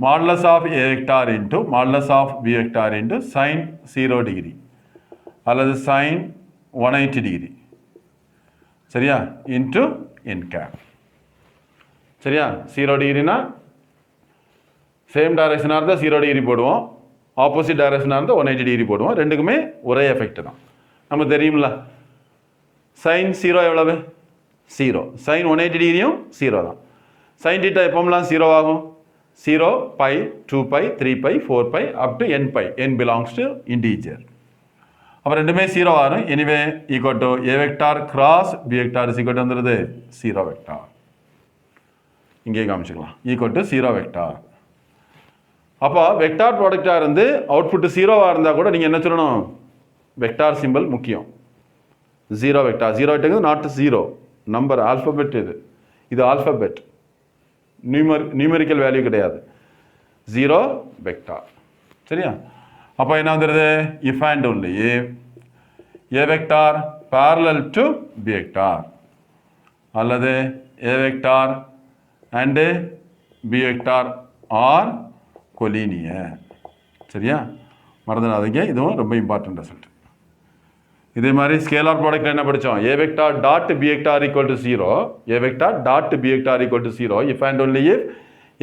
modulus of A vector into modulus of B vector into sine 0 degree அல்லது சைன் 180 டிகிரி. சரியா? இன்ட்டு என் கேப். சரியா? 0 டிகிரினா சேம் டைரக்ஷனாக இருந்தால் 0 டிகிரி போடுவோம், ஆப்போசிட் டைரக்ஷனாக இருந்தால் 180 டிகிரி போடுவோம். ரெண்டுக்குமே ஒரே எஃபெக்ட் தான். நம்ம தெரியுமில்ல, சைன் 0 எவ்வளவு 0, சைன் 180 டிகிரியும் 0 தான். சைன் θ எப்போம்லாம் 0 ஆகும், 0, π, 2π, 3π, 4π up to n π, n belongs to integer. அப்போ ரெண்டுமே 0 வரும். Anyway equal to A vector cross B vector is equal to வந்துடுது 0 வெக்டார். இங்கே காமிச்சுக்கலாம், ஈக்குவல் டு 0 வெக்டார். அப்போ வெக்டார் ப்ராடக்டாக இருந்து அவுட்புட் 0வாக இருந்தால் கூட நீங்கள் என்ன சொல்லணும், வெக்டார் சிம்பிள் முக்கியம். 0 vector, 0 vector not 0 number, alphabet இது, இது ஆல்ஃபபெட், நியூமெரிக்கல் வேல்யூ கிடையாது, 0 வெக்டார். சரியா? அப்போ என்ன வந்துடுது, if and only A vector parallel to B vector அல்லது A vector and B vector or collinear. சரியா? மறந்துடாதீங்க, இதுவும் ரொம்ப இம்பார்ட்டன்ட் ரிசல்ட். இதே மாதிரி ஸ்கேலார் ப்ராடக்ட் என்ன படித்தோம், A vector dot B vector equal to 0, A vector dot B vector equal to 0 if and only if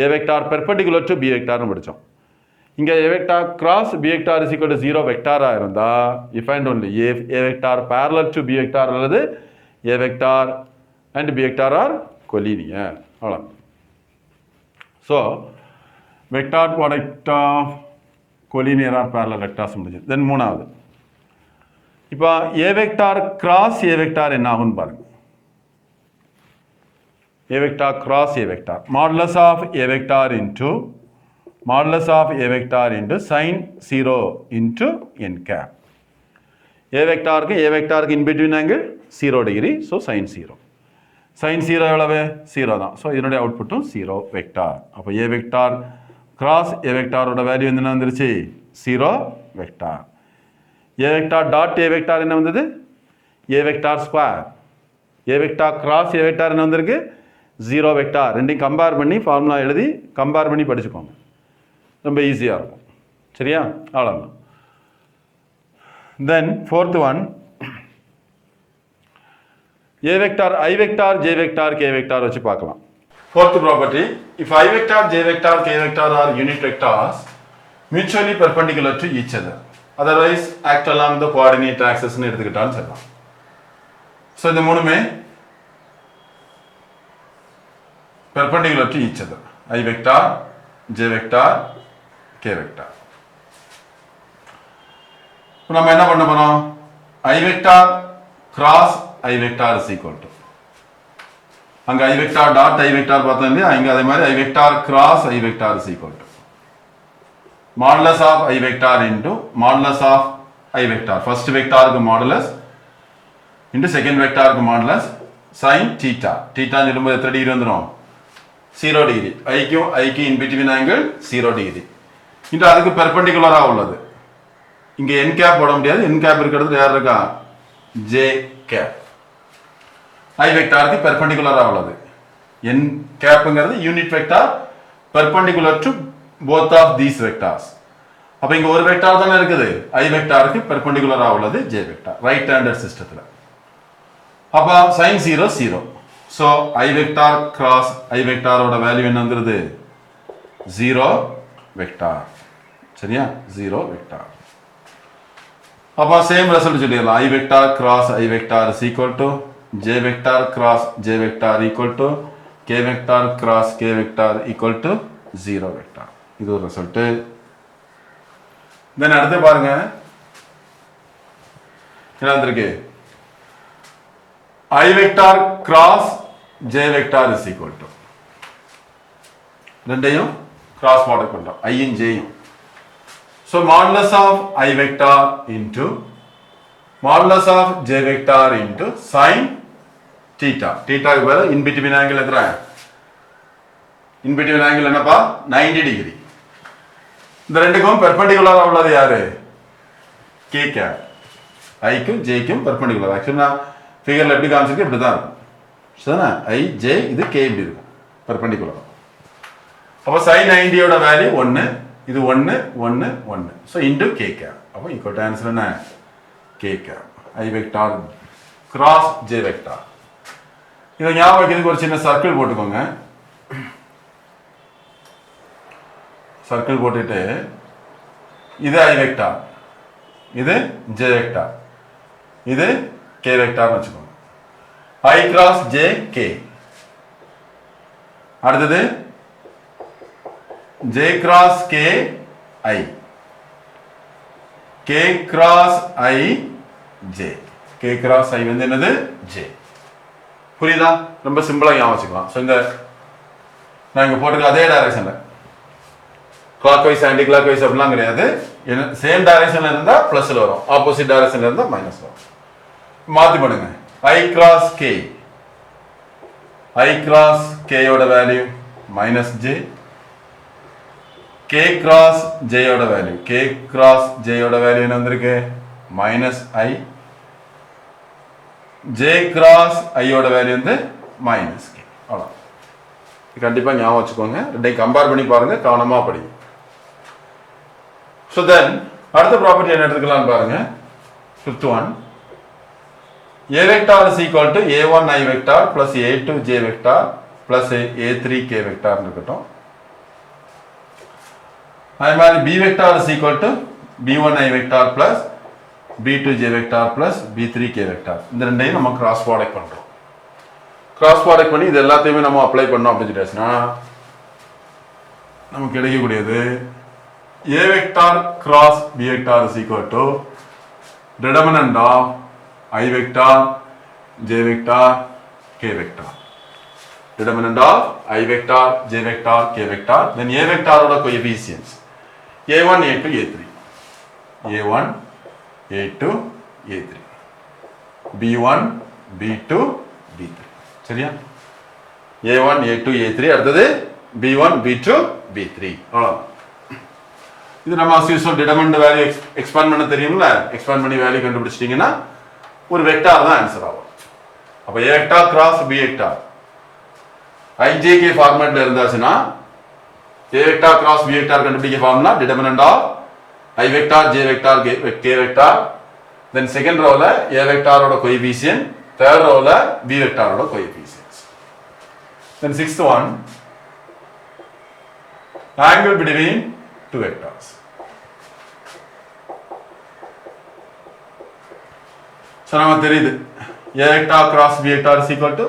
A vector perpendicular to B வெக்டார்னு படித்தோம். இங்கே A vector cross B vector is equal to 0 வெக்டாராக இருந்தால் if and only if A vector parallel to B vector அல்லது A vector and B vector or collinear. அவ்வளோ. So vector product of collinear or parallel vectors முடிஞ்சது. தென் மூணாவது, இப்போ A vector cross A vector என்ன ஆகும்னு பாருங்க. A vector cross A vector modulus of A vector into modulus of A vector into sine 0 into n cap. A வெக்டாருக்கு in between angle 0 degree, so sine 0. Sine 0 எவ்வளவு 0 தான், so இதனுடைய அவுட்புட்டும் 0 vector. அப்போ A vector cross A வெக்டாரோட value என்ன வந்துருச்சு 0 vector. A vector dot A vector என்ன வந்தது A vector square. A vector cross A vector என்ன வந்திருக்கு 0 வெக்டார். ரெண்டையும் கம்பேர் பண்ணி ஃபார்முலா எழுதி கம்பேர் பண்ணி படிச்சுக்கோங்க, ரொம்ப ஈஸியாக இருக்கும். சரியா? அவ்வளோதான். Then fourth one, A vector I vector J vector K vector வச்சு பார்க்கலாம். Fourth property, if I vector J vector K vector are unit vectors mutually perpendicular to each other, otherwise act along the coordinate axis னு எடுத்துக்கிட்டாலும் சொல்லலாம். So இந்த மூணுமே perpendicular to each other, I vector J vector K vector. இப்போ நம்ம என்ன பண்ண போறோம், I vector cross I vector is equal to, அங்கே I vector dot I vector பார்த்தோம் இல்லையா, இங்கே அதே மாதிரி I vector cross I vector is equal to modulus of I vector into modulus of I vector. First வெக்டாருக்கு modulus into second வெக்டாருக்கு modulus sine theta. தீட்டான்னு சொல்லும்போது எத்தனை டிகிரி வந்துடும் 0 டிகிரி. ஐக்கும் இன் பிட்வீன் ஆங்கிள் 0 டிகிரி இன்று அதுக்கு பெர்பெண்டிகுலராக உள்ளது. இங்கே என் கேப் போட முடியாது, என் கேப் இருக்கிறது யார் இருக்கா ஜே கேப். ஐ வெக்டாருக்கு பெர்பெண்டிகுலராக உள்ளது. என் கேப்புங்கிறது unit vector perpendicular to both of these vectors. அப்போ இங்கே ஒரு வெக்டார் தானே இருக்குது, ஐ வெக்டாருக்கு பெர்பெண்டிகுலராக உள்ளது ஜே வெக்டார் ரைட் ஹேண்டட் சிஸ்டத்தில். அப்போ sine 0 0. So I vector cross I வெக்டாரோட வேல்யூ என்ன வந்துருது 0 வெக்டார். சரியா? 0 வெக்டார். அப்போ சேம் ரிசல்ட் சொல்லிடலாம், ஐ vector cross I vector is equal to J vector cross J vector equal to K vector cross K vector equal to 0 vector. இது ஒரு result. தென் அடுத்து பாருங்க என்ன வந்திருக்கு, I vector cross J vector is equal to ரெண்டையும் cross product பண்றோம் I in J. So modulus of I vector into modulus of J vector into sin theta. Theta க்கு பதிலா in between angle எதுரா? In between angle என்னப்பா? 90 degree. இந்த ரெண்டுக்கும் பெர்பெண்டிகுலரா உள்ளது யாரு? K cap. I க்கும் J க்கும் பெர்பெண்டிகுலர். ஆக்சுவலா ஃபிகர்ல எப்படி காமிச்சிருக்கு இப்படி தான் இருக்கும். சரிதானே? I J இது K இப்படி இருக்கும். பெர்பெண்டிகுலர். அப்ப sin 90 யோட வேல்யூ 1, இது 1 1 1. So into K cap. அப்ப ஈக்குவல் டு ஆன்சர் என்ன? K cap. I vector cross J vector. இத ஞாபகம் வைக்கிறதுக்கு ஒரு சின்ன சர்க்கிள் போட்டுக்கோங்க. சர்க்கிள் போட்டுட்டு இது I வெக்டார், இது J வெக்டார், இது K வெக்டார் வச்சுக்கோங்க. I cross J K. அடுத்தது J cross K I, K cross I J, K cross I வந்து என்னது? J. புரியுதா? ரொம்ப சிம்பிளா ஞாபகம் வச்சுக்கலாம். சோ இந்த நான் இங்க போட்டுக்க அதே டைரக்ஷன்ல clockwise anti clockwise அப்படிலாம் கிடையாது. சேம் டைரக்ஷன்ல இருந்தா பிளஸ்ல வரும், ஆப்போசிட் டைரக்ஷன்ல இருந்தா மைனஸ் வரும். மாத்தி பண்ணுங்க. I cross K, I cross K யோட value minus J, K cross J யோட வேல்யூ, K cross J யோட வேல்யூ என்ன வந்திருக்கு? Minus I, J cross I யோட வேல்யூ வந்து மைனஸ் K. அவ்வளோ கண்டிப்பா ஞாபகம் வச்சுக்கோங்க. ரெண்டையும் கம்பேர் பண்ணி பாருங்க, கவனமா படிங்க. ஸோ தென் அடுத்த ப்ராப்பர்ட்டி என்ன எடுத்துக்கலாம்னு பாருங்க. Fifth one, A vector is equal to A1 I vector plus A2 J vector plus A3 K vector இருக்கட்டும். அதே மாதிரி B vector is equal to B1 I vector plus B2 J vector plus B3 K vector. இந்த ரெண்டையும் நம்ம cross product பண்றோம். Cross product பண்ணி இது எல்லாத்தையுமே நம்ம அப்ளை பண்ணோம் அப்படின்னு சொல்லிட்டாச்சுன்னா நமக்கு கிடைக்கக்கூடியது A vector cross B vector is equal to determinant of I vector J vector K vector. Determinant of I vector J vector K vector. Then A vector oda coefficients A1 A2 A3, A1 A2 A3, B1 B2 B3. சரியா? A1 A2 A3 அடுத்தது B1 B2 B3. அவ்வளவுதான். இது நம்ம as usual determinant value expand பண்ண தெரியும்ல, expand பண்ணி value கண்டுபிடிச்சிட்டீங்கன்னா ஒரு vector தான் ஆன்சர் ஆகும். அப்ப A vector cross B vector IJK ஃபார்மேட்ல இருந்தாச்சுன்னா A vector cross B vector கண்டுபிடிக்க formula determinant of I vector J vector K vector. Then second ரோல A வெக்டாரோட கோஎஃபிஷியன்ட், தேர்ட் ரோல B வெக்டாரோட coefficients. Then sixth one, angle between two vectors. So நமக்கு தெரியுது A vector cross B vector is equal to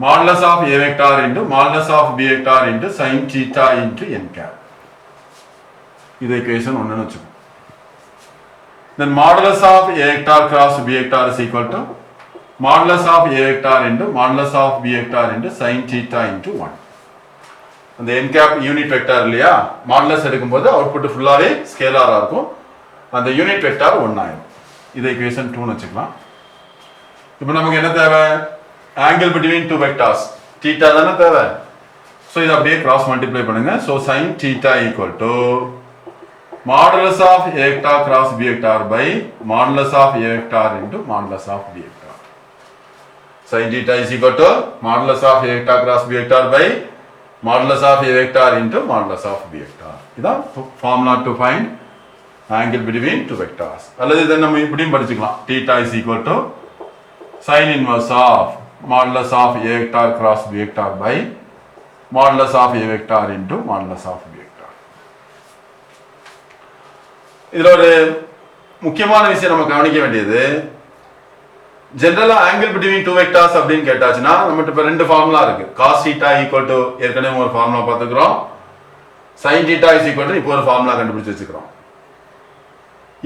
modulus of A vector into modulus of B vector into sin theta into n cap. இது equation 1 ன்னு வெச்சுக்கோ. Then modulus of A vector cross B vector is equal to modulus of A vector into modulus of B vector into sin theta into 1. அந்த n cap unit vector இல்லையா, modulus எடுக்கும்போது output ஃபுல்லாவே ஸ்கேலாரா இருக்கும். அந்த unit vector 1 ஆயிடும். இதை equation 2 ன்னு வெச்சுக்கலாம். இப்போ நமக்கு என்ன தேவை? angle between two vectors theta தான தேவை. சோ இத அப்படியே கிராஸ் மல்டிப்ளை பண்ணுங்க. So sin theta equal to modulus of A vector cross B vector by modulus of A vector into modulus of B vector. Sin theta is equal to modulus of A vector cross B vector by modulus of A vector into modulus of B vector. இதான் formula to find angle between two vectors. அல்லது இதை நம்ம இப்படியும் படிச்சுக்கலாம். theta is equal to sin inverse of modulus of A vector cross B vector by modulus of A vector into modulus of B vector. இதுல ஒரு முக்கியமான விஷயம் நம்ம கவனிக்க வேண்டியது, ஜெனரலா ஆங்கிள் பிட்வீன் டூ வெக்டார்ஸ் அப்படின்னு கேட்டாச்சுன்னா நம்மகிட்ட இப்ப ரெண்டு ஃபார்முலா இருக்கு. cos θ ஈக்குவல் டு ஏற்கனவே ஒரு ஃபார்முலா பார்த்துக்கிறோம், sin θ இஸ் ஈக்குவல் டு இப்போ ஒரு ஃபார்முலா கண்டுபிடிச்சு வச்சுக்கிறோம்.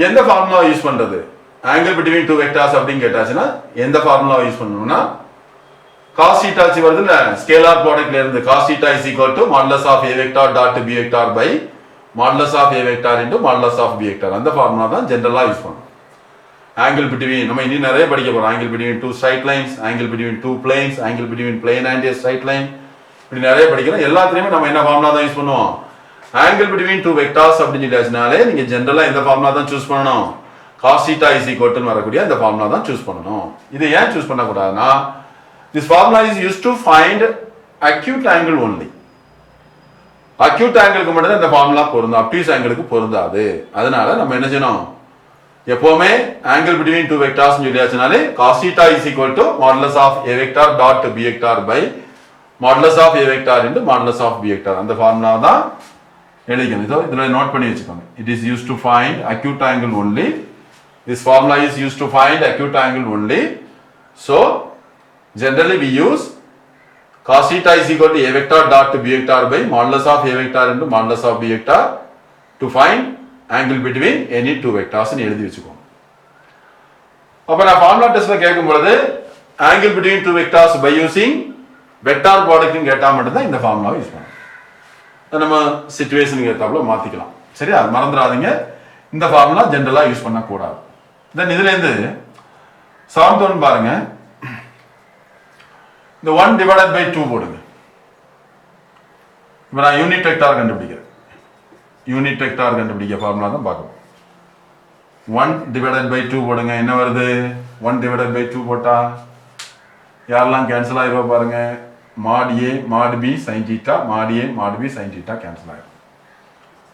எந்த ஃபார்முலா யூஸ் பண்றது? ஆங்கிள் பிட்வீன் டூ வெக்டார்ஸ் அப்படின்னு கேட்டாச்சுன்னா எந்த ஃபார்முலாவை யூஸ் பண்ணணும்னா cos theta வருது இல்ல ஸ்கேலார் ப்ராடக்ட்ல இருந்து cos theta is equal to modulus of a vector dot b vector by modulus of a vector into modulus of b vector அந்த formula தான் ஜெனரலா யூஸ் பண்ணணும் ஆங்கிள் பிட்வீன் நம்ம இன்னும் நிறைய படிக்க போறோம் angle between two straight lines angle between two planes angle between plane and a straight line இப்படி நிறைய படிக்கிறோம் எல்லாத்துலயுமே நம்ம என்ன ஃபார்முலா தான் யூஸ் பண்ணுவோம் ஆங்கிள் பிட்வீன் டூ வெக்டார்ஸ் அப்படின்னு சொல்லியாச்சுனாலே நீங்க ஜெனரலா இந்த ஃபார்முலா தான் சூஸ் பண்ணணும் cos theta is equal to வரக்கூடிய அந்த ஃபார்முலா தான் சூஸ் பண்ணணும் இது ஏன் சூஸ் பண்ண கூடாதுன்னா this formula is used to find acute angle only acute angle க்கு மட்டும் இந்த ஃபார்முலா பொருந்தும் obtuse angle க்கு பொருந்தாது அதனால நம்ம என்ன செய்யணும் எப்பவுமே angle between two vectors னு சொல்லியாச்சுனாலே cos theta is equal to modulus of a vector dot b vector by modulus of a vector into modulus of b vector அந்த ஃபார்முலா தான் எழுதிக்கணும் இதோ நோட் பண்ணி வச்சுக்கோங்க it is used to find acute angle only this formula is used to find acute angle only so generally we use cos theta is equal to a vector dot b vector by modulus of a vector into modulus of b vector to find angle between any two vectors னு எழுதி வெச்சுக்கோங்க அப்ப நான் formula டெஸ்ட்ல கேட்கும் பொழுது angle between two vectors by using vector product னு கேட்டா மட்டும் தான் இந்த ஃபார்முலாவை யூஸ் பண்ணணும் நம்ம சிச்சுவேஷனுக்கு ஏத்தாப்புல மாத்திக்கலாம் சரியா மறந்துடாதீங்க இந்த ஃபார்முலா ஜெனரலா யூஸ் பண்ண கூடாது தென் இதுல இருந்து 7th ஒன் பாருங்க இந்த 1 divided by 2 போடுங்க இப்போ நான் யூனிட் வெக்டார் கண்டுபிடிக்கிறேன் யூனிட் வெக்டார் கண்டுபிடிக்க ஃபார்முலா தான் பார்க்கணும் 1 divided by 2 போடுங்க என்ன வருது 1 divided by 2 போட்டா யாரெல்லாம் கேன்சல் ஆயிருவா பாருங்க mod a mod b sin theta mod a mod b sin theta cancel ஆயிரும்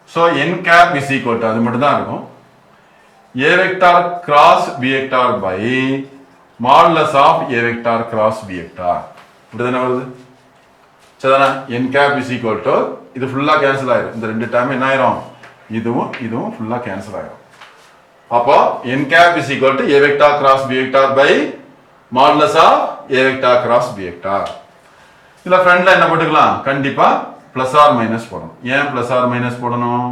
so n cap is equal to அது மட்டும் தான் இருக்கும் a vector cross b vector by modulus of a vector cross b vector இப்படிதானே வருது சரிதானா n cap is equal to இது ஃபுல்லா கேன்சல் ஆயிரும் இந்த ரெண்டு டைம் என்ன ஆயிரும் இதுவும் ஃபுல்லா கேன்சல் ஆயிரும் அப்போ n cap is equal to a vector cross b vector by modulus of a vector cross b vector இதுல ஃப்ரண்ட்ல என்ன போட்டுக்கலாம் கண்டிப்பா பிளஸ் ஆர் மைனஸ் போடணும் ஏன் பிளஸ் ஆர் மைனஸ் போடணும்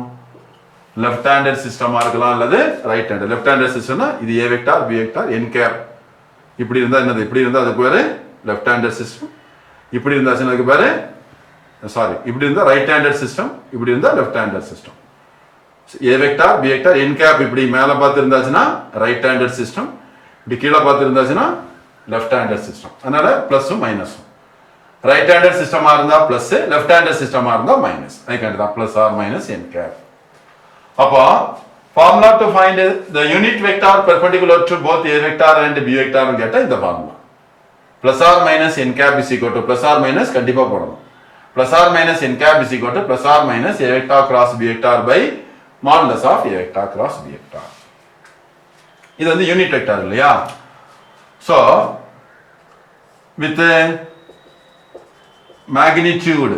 லெஃப்ட் ஹேண்டட் சிஸ்டமா இருக்கலாம் அல்லது ரைட் ஹேண்டட் லெஃப்ட் ஹேண்டட் சிஸ்டம்னா இது a vector b vector n cap இப்படி இருந்தா என்னது இப்படி இருந்தா அதுக்கு பேரு லெஃப்ட் ஹேண்டட் சிஸ்டம் இப்படி இருந்தாச்சுன்னா அதுக்கு பேரு சாரி இப்படி இருந்தா ரைட் ஹேண்டட் சிஸ்டம் இப்படி இருந்தா left handed system a vector b vector n cap இப்படி மேல பார்த்து இருந்தாச்சுன்னா ரைட் ஹேண்டட் சிஸ்டம் இப்படி கீழே பார்த்து இருந்தாச்சுன்னா லெஃப்ட் ஹேண்டட் சிஸ்டம் அதனால பிளஸும் மைனஸும் ரைட் ஹேண்டட் சிஸ்டமா இருந்தா பிளஸ் லெஃப்ட் ஹேண்டட் சிஸ்டமா இருந்தா மைனஸ் அதுக்காண்டி தான் plus or minus n cap அப்போ formula to find the unit vector perpendicular to both a vector and b vector னு கேட்டா இந்த formula plus or minus n cap is equal to plus or minus கண்டிப்பா போடணும் plus or minus n cap is equal to plus or minus a vector cross b vector by modulus of a vector cross b vector இது வந்து unit vector இல்லையா so with magnitude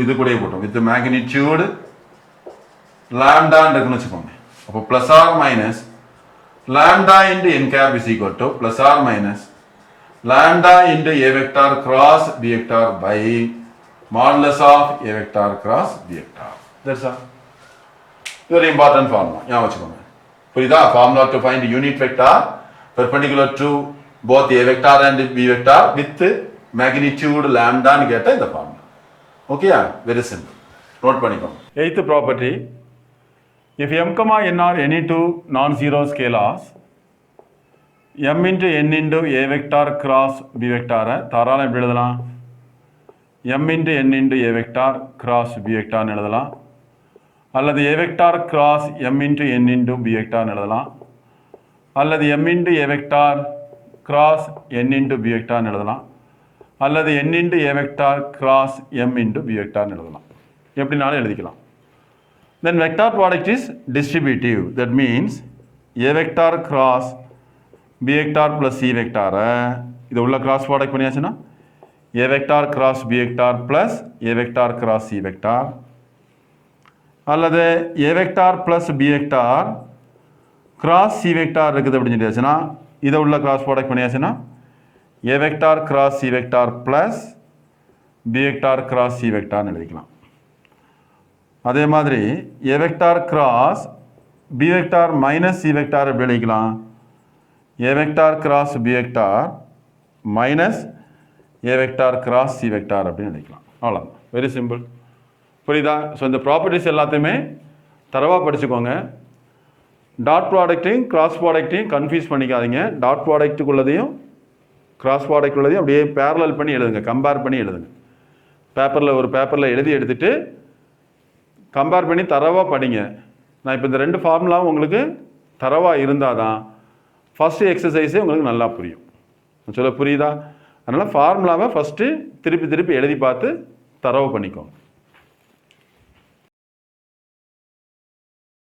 இது கூடயே போட்டோம் with magnitude lambda இருக்குன்னு வச்சுக்கோங்க அப்போ plus or minus lambda into n cap is equal to plus or minus lambda into a vector cross b vector by modulus of a vector cross b vector that's all very important formula ஞாபகம் வச்சுக்கோங்க புரியுதா formula to find unit vector perpendicular to both a vector and b vector with magnitude lambda னு கேட்டா இந்த formula ஓகேயா very simple note பண்ணிக்கோங்க eighth property if m comma n are any two non-zero scalars m into n into a vector cross b vector தாராளம் எப்படி எழுதலாம் m into n into a vector cross b vector னு எழுதலாம் அல்லது a vector cross m into n into b vector னு எழுதலாம் அல்லது m into a vector cross n into b vector னு எழுதலாம் அல்லது n into a vector cross m into b vector னு எழுதலாம் எப்படினாலும் எழுதிக்கலாம் then vector product is distributive that means a vector cross b vector plus c vector இது உள்ள cross product பண்ணியாச்சுன்னா a vector cross b vector plus a vector cross c vector அல்லது a vector plus b vector cross c vector இருக்குது அப்படின்னு சொல்லியாச்சுன்னா இதை உள்ள cross product பண்ணியாச்சுன்னா a vector cross c vector plus b vector cross c vector னு எழுதிக்கலாம் அதே மாதிரி a vector cross B vector minus C vector எப்படி எழுதிக்கலாம்? ஏ vector cross B vector minus ஏ வெக்டார் கிராஸ் சி வெக்டார் அப்படின்னு எழுதிக்கலாம். அவ்வளோ, வெரி சிம்பிள். புரியுதா? ஸோ இந்த ப்ராப்பர்ட்டிஸ் எல்லாத்தையுமே தரவாக படிச்சுக்கோங்க. டாட் ப்ராடக்ட்டையும் கிராஸ் ப்ராடக்ட்டையும் கன்ஃபியூஸ் பண்ணிக்காதீங்க. டாட் ப்ராடக்ட்டுக்குள்ளதையும் கிராஸ் ப்ராடக்ட் உள்ளதையும் அப்படியே பேரலல் பண்ணி எழுதுங்க, கம்பேர் பண்ணி எழுதுங்க. ஒரு பேப்பரில் எழுதி எடுத்துகிட்டு கம்பேர் பண்ணி தரவாக படிங்க. நான் இப்போ இந்த 2 ஃபார்முலாவும் உங்களுக்கு தரவாக இருந்தால் தான் ஃபஸ்ட்டு எக்ஸசைஸே உங்களுக்கு நல்லா புரியும். சொல்ல புரியுதா? அதனால் ஃபார்முலாவை ஃபஸ்ட்டு திருப்பி எழுதி பார்த்து தரவு பண்ணிக்கோங்க.